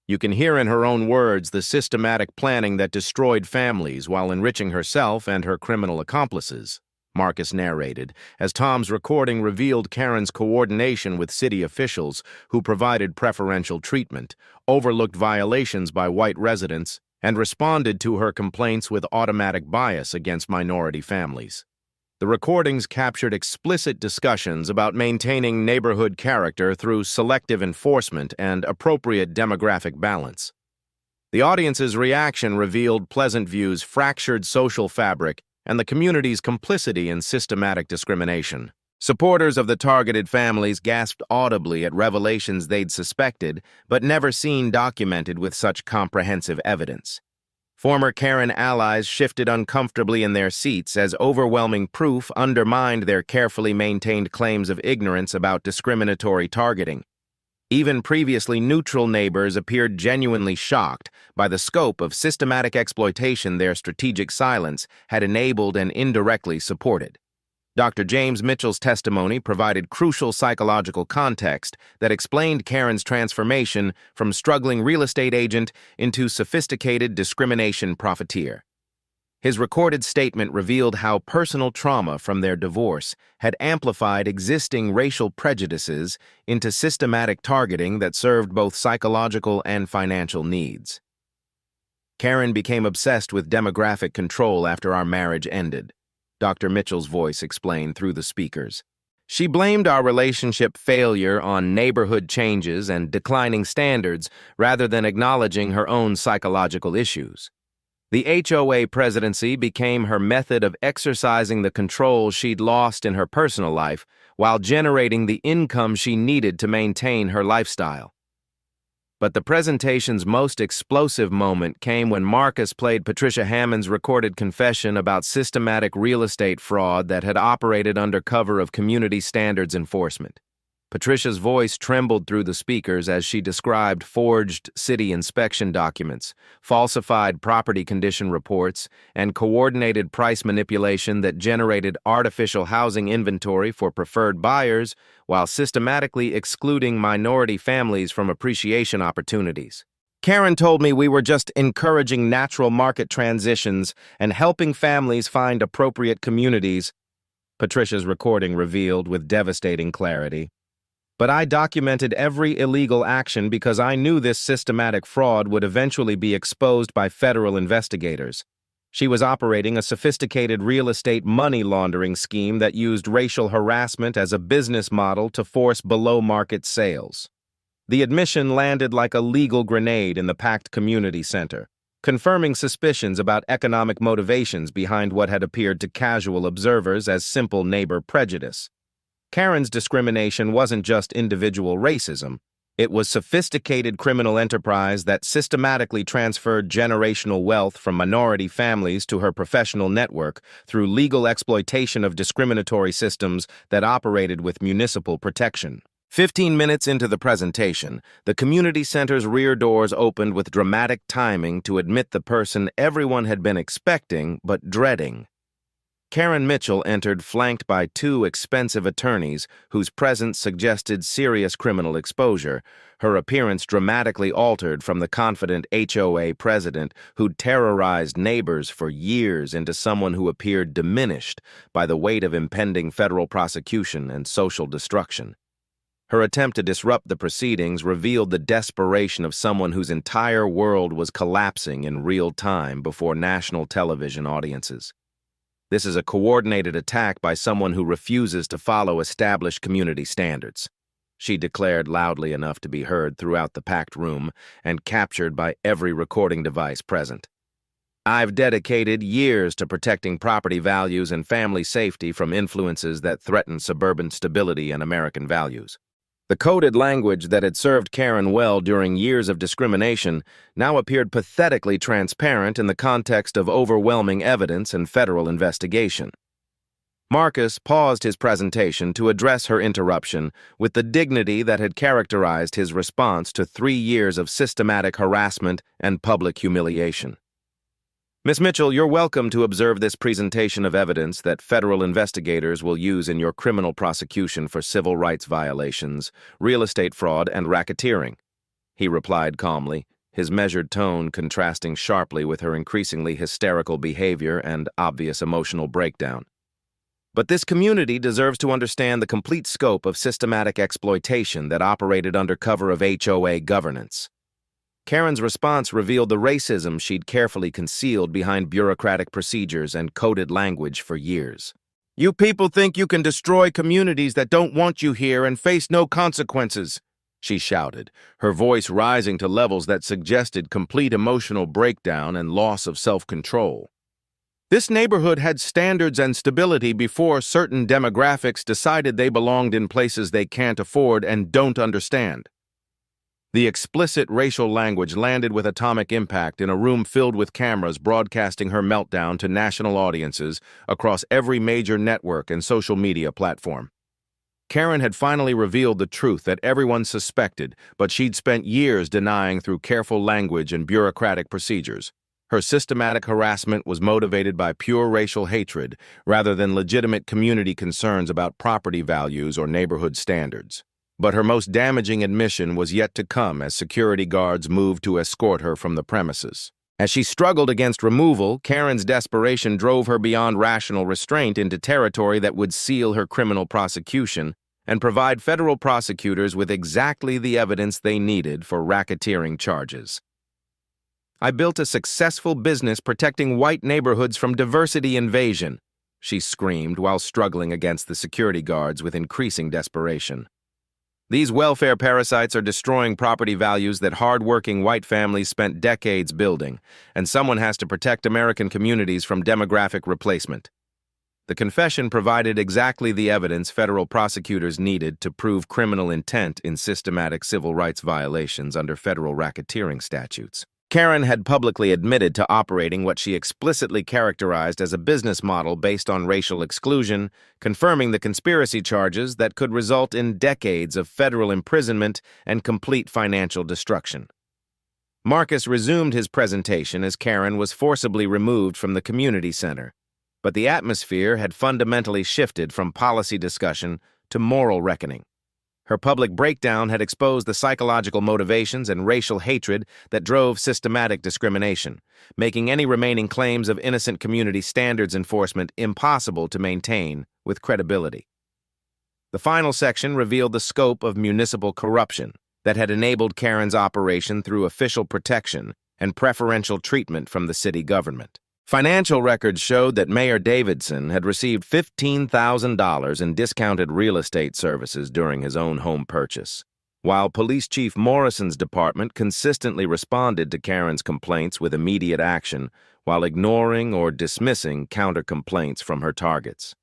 You can hear in her own words the systematic planning that destroyed families while enriching herself and her criminal accomplices, Marcus narrated, as Tom's recording revealed Karen's coordination with city officials who provided preferential treatment, overlooked violations by white residents, and responded to her complaints with automatic bias against minority families. The recordings captured explicit discussions about maintaining neighborhood character through selective enforcement and appropriate demographic balance. The audience's reaction revealed Pleasant View's fractured social fabric and the community's complicity in systematic discrimination. Supporters of the targeted families gasped audibly at revelations they'd suspected, but never seen documented with such comprehensive evidence. Former Karen allies shifted uncomfortably in their seats as overwhelming proof undermined their carefully maintained claims of ignorance about discriminatory targeting. Even previously neutral neighbors appeared genuinely shocked by the scope of systematic exploitation their strategic silence had enabled and indirectly supported. Dr. James Mitchell's testimony provided crucial psychological context that explained Karen's transformation from struggling real estate agent into sophisticated discrimination profiteer. His recorded statement revealed how personal trauma from their divorce had amplified existing racial prejudices into systematic targeting that served both psychological and financial needs. Karen became obsessed with demographic control after our marriage ended, Dr. Mitchell's voice explained through the speakers. She blamed our relationship failure on neighborhood changes and declining standards rather than acknowledging her own psychological issues. The HOA presidency became her method of exercising the control she'd lost in her personal life while generating the income she needed to maintain her lifestyle. But the presentation's most explosive moment came when Marcus played Patricia Hammond's recorded confession about systematic real estate fraud that had operated under cover of community standards enforcement. Patricia's voice trembled through the speakers as she described forged city inspection documents, falsified property condition reports, and coordinated price manipulation that generated artificial housing inventory for preferred buyers while systematically excluding minority families from appreciation opportunities. Karen told me we were just encouraging natural market transitions and helping families find appropriate communities, Patricia's recording revealed with devastating clarity. But I documented every illegal action because I knew this systematic fraud would eventually be exposed by federal investigators. She was operating a sophisticated real estate money laundering scheme that used racial harassment as a business model to force below-market sales. The admission landed like a legal grenade in the packed community center, confirming suspicions about economic motivations behind what had appeared to casual observers as simple neighbor prejudice. Karen's discrimination wasn't just individual racism. It was sophisticated criminal enterprise that systematically transferred generational wealth from minority families to her professional network through legal exploitation of discriminatory systems that operated with municipal protection. 15 minutes into the presentation, the community center's rear doors opened with dramatic timing to admit the person everyone had been expecting but dreading. Karen Mitchell entered flanked by two expensive attorneys whose presence suggested serious criminal exposure, her appearance dramatically altered from the confident HOA president who'd terrorized neighbors for years into someone who appeared diminished by the weight of impending federal prosecution and social destruction. Her attempt to disrupt the proceedings revealed the desperation of someone whose entire world was collapsing in real time before national television audiences. This is a coordinated attack by someone who refuses to follow established community standards, she declared loudly enough to be heard throughout the packed room and captured by every recording device present. I've dedicated years to protecting property values and family safety from influences that threaten suburban stability and American values. The coded language that had served Karen well during years of discrimination now appeared pathetically transparent in the context of overwhelming evidence and federal investigation. Marcus paused his presentation to address her interruption with the dignity that had characterized his response to 3 years of systematic harassment and public humiliation. Ms. Mitchell, you're welcome to observe this presentation of evidence that federal investigators will use in your criminal prosecution for civil rights violations, real estate fraud, and racketeering, he replied calmly, his measured tone contrasting sharply with her increasingly hysterical behavior and obvious emotional breakdown. But this community deserves to understand the complete scope of systematic exploitation that operated under cover of HOA governance. Karen's response revealed the racism she'd carefully concealed behind bureaucratic procedures and coded language for years. You people think you can destroy communities that don't want you here and face no consequences, she shouted, her voice rising to levels that suggested complete emotional breakdown and loss of self-control. This neighborhood had standards and stability before certain demographics decided they belonged in places they can't afford and don't understand. The explicit racial language landed with atomic impact in a room filled with cameras broadcasting her meltdown to national audiences across every major network and social media platform. Karen had finally revealed the truth that everyone suspected, but she'd spent years denying through careful language and bureaucratic procedures. Her systematic harassment was motivated by pure racial hatred rather than legitimate community concerns about property values or neighborhood standards. But her most damaging admission was yet to come as security guards moved to escort her from the premises. As she struggled against removal, Karen's desperation drove her beyond rational restraint into territory that would seal her criminal prosecution and provide federal prosecutors with exactly the evidence they needed for racketeering charges. I built a successful business protecting white neighborhoods from diversity invasion, she screamed while struggling against the security guards with increasing desperation. These welfare parasites are destroying property values that hard-working white families spent decades building, and someone has to protect American communities from demographic replacement. The confession provided exactly the evidence federal prosecutors needed to prove criminal intent in systematic civil rights violations under federal racketeering statutes. Karen had publicly admitted to operating what she explicitly characterized as a business model based on racial exclusion, confirming the conspiracy charges that could result in decades of federal imprisonment and complete financial destruction. Marcus resumed his presentation as Karen was forcibly removed from the community center, but the atmosphere had fundamentally shifted from policy discussion to moral reckoning. Her public breakdown had exposed the psychological motivations and racial hatred that drove systematic discrimination, making any remaining claims of innocent community standards enforcement impossible to maintain with credibility. The final section revealed the scope of municipal corruption that had enabled Karen's operation through official protection and preferential treatment from the city government. Financial records showed that Mayor Davidson had received $15,000 in discounted real estate services during his own home purchase, while Police Chief Morrison's department consistently responded to Karen's complaints with immediate action while ignoring or dismissing counter-complaints from her targets.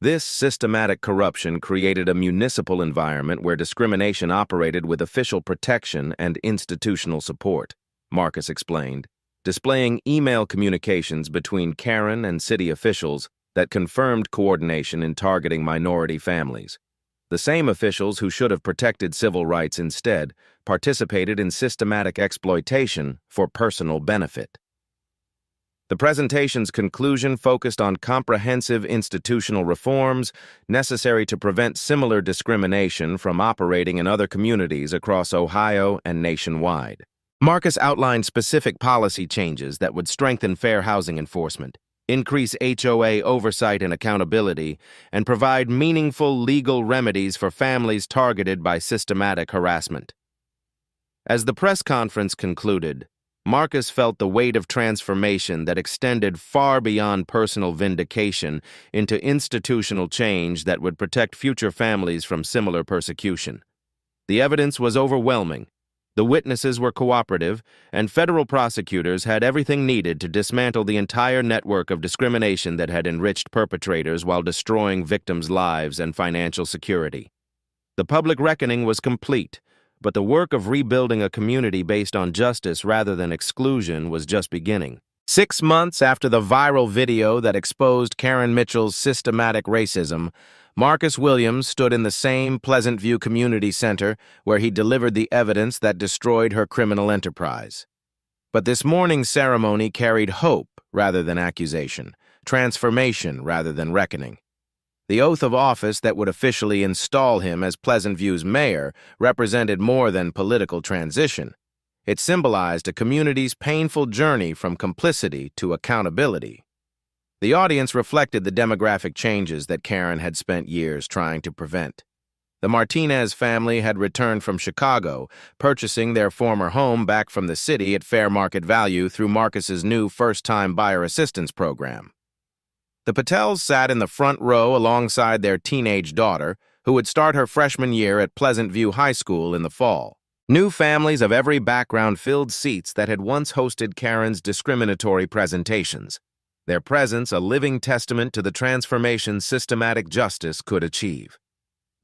This systematic corruption created a municipal environment where discrimination operated with official protection and institutional support, Marcus explained, displaying email communications between Karen and city officials that confirmed coordination in targeting minority families. The same officials who should have protected civil rights instead participated in systematic exploitation for personal benefit. The presentation's conclusion focused on comprehensive institutional reforms necessary to prevent similar discrimination from operating in other communities across Ohio and nationwide. Marcus outlined specific policy changes that would strengthen fair housing enforcement, increase HOA oversight and accountability, and provide meaningful legal remedies for families targeted by systematic harassment. As the press conference concluded, Marcus felt the weight of transformation that extended far beyond personal vindication into institutional change that would protect future families from similar persecution. The evidence was overwhelming. The witnesses were cooperative, and federal prosecutors had everything needed to dismantle the entire network of discrimination that had enriched perpetrators while destroying victims' lives and financial security. The public reckoning was complete, but the work of rebuilding a community based on justice rather than exclusion was just beginning. 6 months after the viral video that exposed Karen Mitchell's systematic racism, Marcus Williams stood in the same Pleasant View Community Center where he delivered the evidence that destroyed her criminal enterprise. But this morning's ceremony carried hope rather than accusation, transformation rather than reckoning. The oath of office that would officially install him as Pleasant View's mayor represented more than political transition. It symbolized a community's painful journey from complicity to accountability. The audience reflected the demographic changes that Karen had spent years trying to prevent. The Martinez family had returned from Chicago, purchasing their former home back from the city at fair market value through Marcus's new first-time buyer assistance program. The Patels sat in the front row alongside their teenage daughter, who would start her freshman year at Pleasant View High School in the fall. New families of every background filled seats that had once hosted Karen's discriminatory presentations, their presence a living testament to the transformation systematic justice could achieve.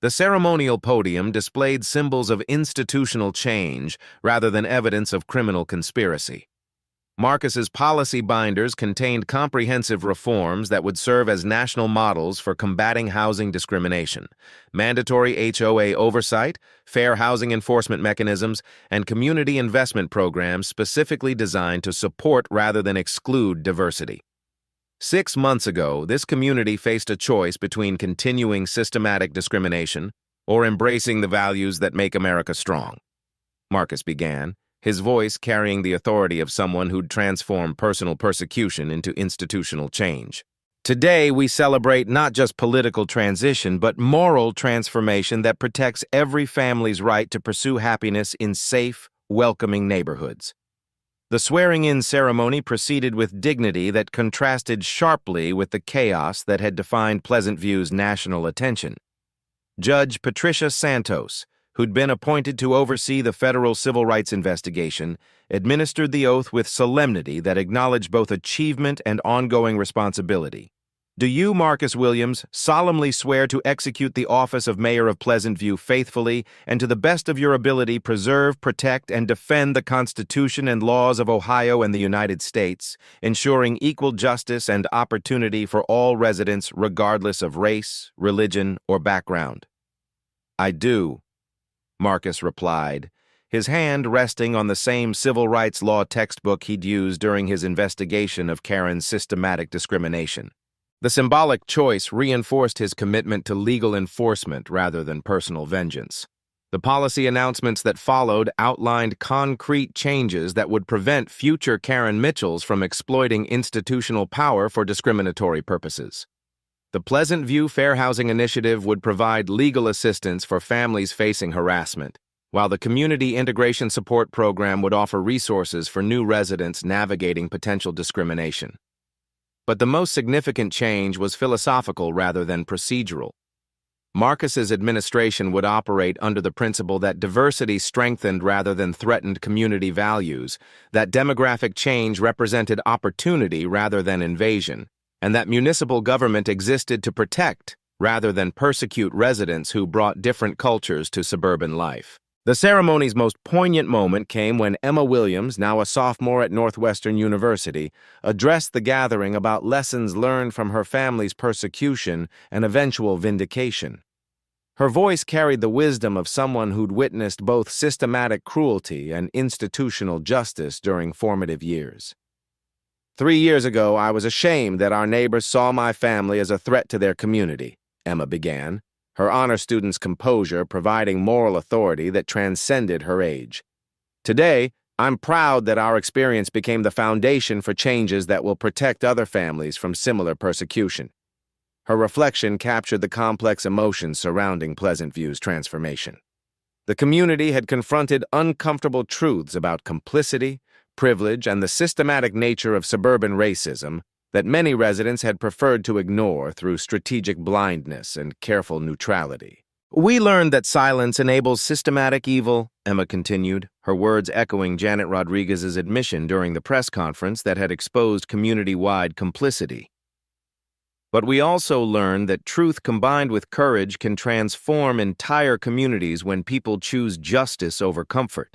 The ceremonial podium displayed symbols of institutional change rather than evidence of criminal conspiracy. Marcus's policy binders contained comprehensive reforms that would serve as national models for combating housing discrimination, mandatory HOA oversight, fair housing enforcement mechanisms, and community investment programs specifically designed to support rather than exclude diversity. 6 months ago, this community faced a choice between continuing systematic discrimination or embracing the values that make America strong. Marcus began, his voice carrying the authority of someone who'd transformed personal persecution into institutional change. Today, we celebrate not just political transition, but moral transformation that protects every family's right to pursue happiness in safe, welcoming neighborhoods. The swearing-in ceremony proceeded with dignity that contrasted sharply with the chaos that had defined Pleasant View's national attention. Judge Patricia Santos, who'd been appointed to oversee the federal civil rights investigation, administered the oath with solemnity that acknowledged both achievement and ongoing responsibility. Do you, Marcus Williams, solemnly swear to execute the office of Mayor of Pleasant View faithfully and to the best of your ability preserve, protect, and defend the Constitution and laws of Ohio and the United States, ensuring equal justice and opportunity for all residents regardless of race, religion, or background? I do, Marcus replied, his hand resting on the same civil rights law textbook he'd used during his investigation of Karen's systematic discrimination. The symbolic choice reinforced his commitment to legal enforcement rather than personal vengeance. The policy announcements that followed outlined concrete changes that would prevent future Karen Mitchells from exploiting institutional power for discriminatory purposes. The Pleasant View Fair Housing Initiative would provide legal assistance for families facing harassment, while the Community Integration Support Program would offer resources for new residents navigating potential discrimination. But the most significant change was philosophical rather than procedural. Marcus's administration would operate under the principle that diversity strengthened rather than threatened community values, that demographic change represented opportunity rather than invasion, and that municipal government existed to protect rather than persecute residents who brought different cultures to suburban life. The ceremony's most poignant moment came when Emma Williams, now a sophomore at Northwestern University, addressed the gathering about lessons learned from her family's persecution and eventual vindication. Her voice carried the wisdom of someone who'd witnessed both systematic cruelty and institutional justice during formative years. 3 years ago, I was ashamed that our neighbors saw my family as a threat to their community, Emma began, her honor student's composure providing moral authority that transcended her age. Today, I'm proud that our experience became the foundation for changes that will protect other families from similar persecution. Her reflection captured the complex emotions surrounding Pleasant View's transformation. The community had confronted uncomfortable truths about complicity, privilege, and the systematic nature of suburban racism that many residents had preferred to ignore through strategic blindness and careful neutrality. We learned that silence enables systematic evil, Emma continued, her words echoing Janet Rodriguez's admission during the press conference that had exposed community-wide complicity. But we also learned that truth combined with courage can transform entire communities when people choose justice over comfort.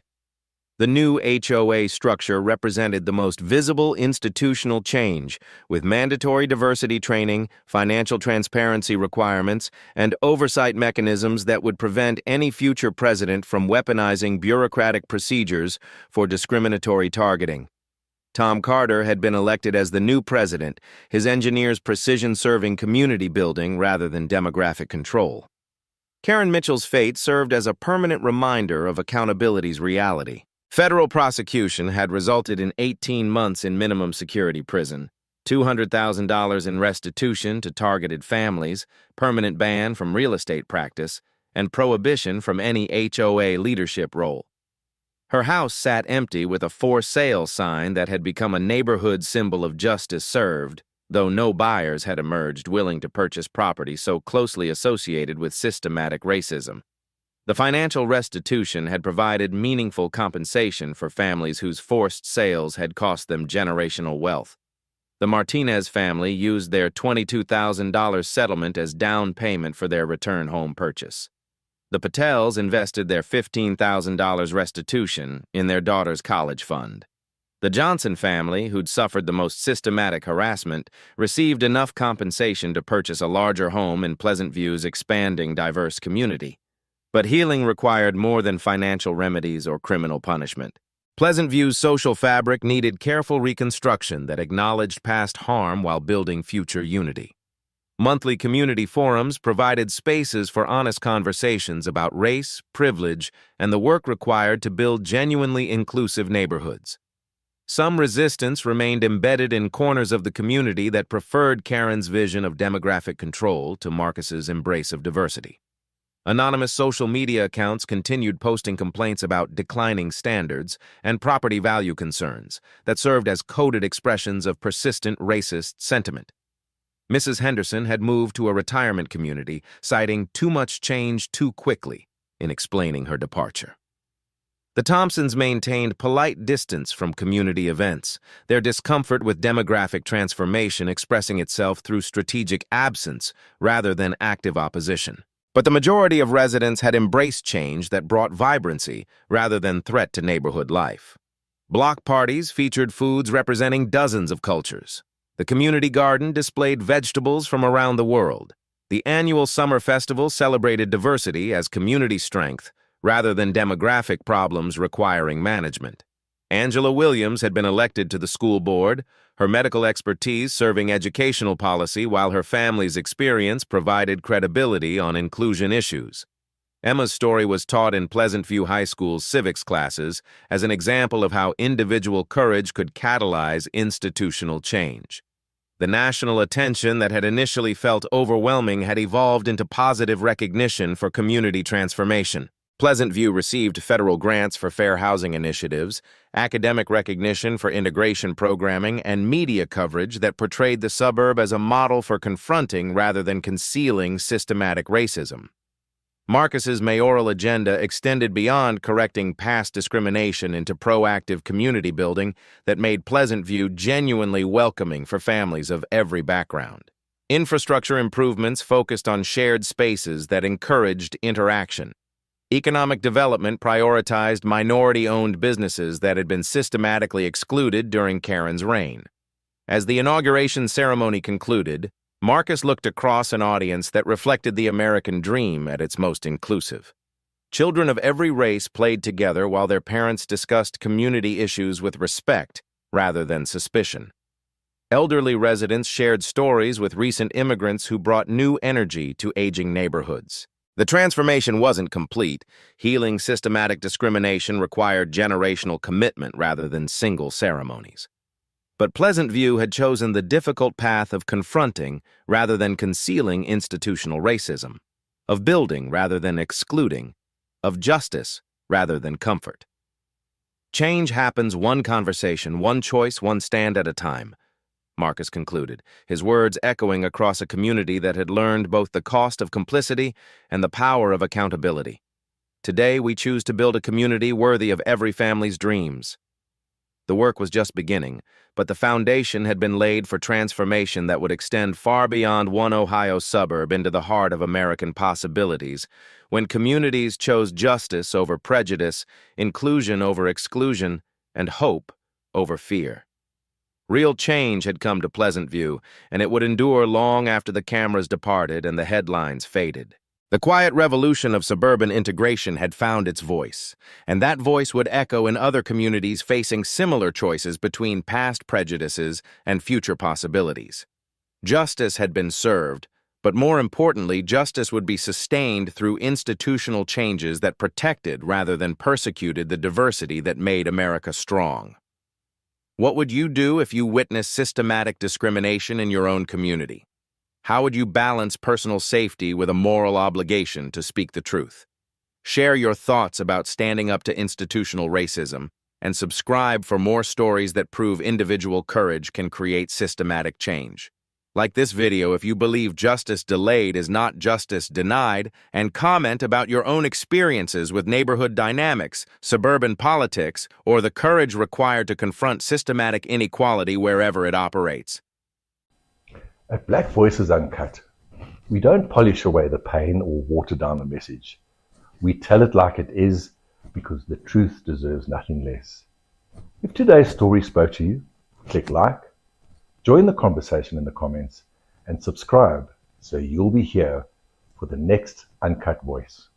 The new HOA structure represented the most visible institutional change, with mandatory diversity training, financial transparency requirements, and oversight mechanisms that would prevent any future president from weaponizing bureaucratic procedures for discriminatory targeting. Tom Carter had been elected as the new president, his engineers precision-serving community building rather than demographic control. Karen Mitchell's fate served as a permanent reminder of accountability's reality. Federal prosecution had resulted in 18 months in minimum security prison, $200,000 in restitution to targeted families, permanent ban from real estate practice, and prohibition from any HOA leadership role. Her house sat empty with a for sale sign that had become a neighborhood symbol of justice served, though no buyers had emerged willing to purchase property so closely associated with systematic racism. The financial restitution had provided meaningful compensation for families whose forced sales had cost them generational wealth. The Martinez family used their $22,000 settlement as down payment for their return home purchase. The Patels invested their $15,000 restitution in their daughter's college fund. The Johnson family, who'd suffered the most systematic harassment, received enough compensation to purchase a larger home in Pleasant View's expanding diverse community. But healing required more than financial remedies or criminal punishment. Pleasant View's social fabric needed careful reconstruction that acknowledged past harm while building future unity. Monthly community forums provided spaces for honest conversations about race, privilege, and the work required to build genuinely inclusive neighborhoods. Some resistance remained embedded in corners of the community that preferred Karen's vision of demographic control to Marcus's embrace of diversity. Anonymous social media accounts continued posting complaints about declining standards and property value concerns that served as coded expressions of persistent racist sentiment. Mrs. Henderson had moved to a retirement community, citing too much change too quickly in explaining her departure. The Thompsons maintained polite distance from community events, their discomfort with demographic transformation expressing itself through strategic absence rather than active opposition. But the majority of residents had embraced change that brought vibrancy rather than threat to neighborhood life. Block parties featured foods representing dozens of cultures. The community garden displayed vegetables from around the world. The annual summer festival celebrated diversity as community strength, rather than demographic problems requiring management. Angela Williams had been elected to the school board, her medical expertise serving educational policy while her family's experience provided credibility on inclusion issues. Emma's story was taught in Pleasant View High School's civics classes as an example of how individual courage could catalyze institutional change. The national attention that had initially felt overwhelming had evolved into positive recognition for community transformation. Pleasant View received federal grants for fair housing initiatives, academic recognition for integration programming, and media coverage that portrayed the suburb as a model for confronting rather than concealing systematic racism. Marcus's mayoral agenda extended beyond correcting past discrimination into proactive community building that made Pleasant View genuinely welcoming for families of every background. Infrastructure improvements focused on shared spaces that encouraged interaction. Economic development prioritized minority-owned businesses that had been systematically excluded during Karen's reign. As the inauguration ceremony concluded, Marcus looked across an audience that reflected the American dream at its most inclusive. Children of every race played together while their parents discussed community issues with respect rather than suspicion. Elderly residents shared stories with recent immigrants who brought new energy to aging neighborhoods. The transformation wasn't complete. Healing systematic discrimination required generational commitment rather than single ceremonies. But Pleasant View had chosen the difficult path of confronting rather than concealing institutional racism, of building rather than excluding, of justice rather than comfort. Change happens one conversation, one choice, one stand at a time, Marcus concluded, his words echoing across a community that had learned both the cost of complicity and the power of accountability. Today, we choose to build a community worthy of every family's dreams. The work was just beginning, but the foundation had been laid for transformation that would extend far beyond one Ohio suburb into the heart of American possibilities, when communities chose justice over prejudice, inclusion over exclusion, and hope over fear. Real change had come to Pleasant View, and it would endure long after the cameras departed and the headlines faded. The quiet revolution of suburban integration had found its voice, and that voice would echo in other communities facing similar choices between past prejudices and future possibilities. Justice had been served, but more importantly, justice would be sustained through institutional changes that protected rather than persecuted the diversity that made America strong. What would you do if you witnessed systematic discrimination in your own community? How would you balance personal safety with a moral obligation to speak the truth? Share your thoughts about standing up to institutional racism, and subscribe for more stories that prove individual courage can create systematic change. Like this video if you believe justice delayed is not justice denied, and comment about your own experiences with neighborhood dynamics, suburban politics, or the courage required to confront systematic inequality wherever it operates. At Black Voices Uncut, we don't polish away the pain or water down the message. We tell it like it is because the truth deserves nothing less. If today's story spoke to you, click like, join the conversation in the comments, and subscribe so you'll be here for the next Uncut Voice.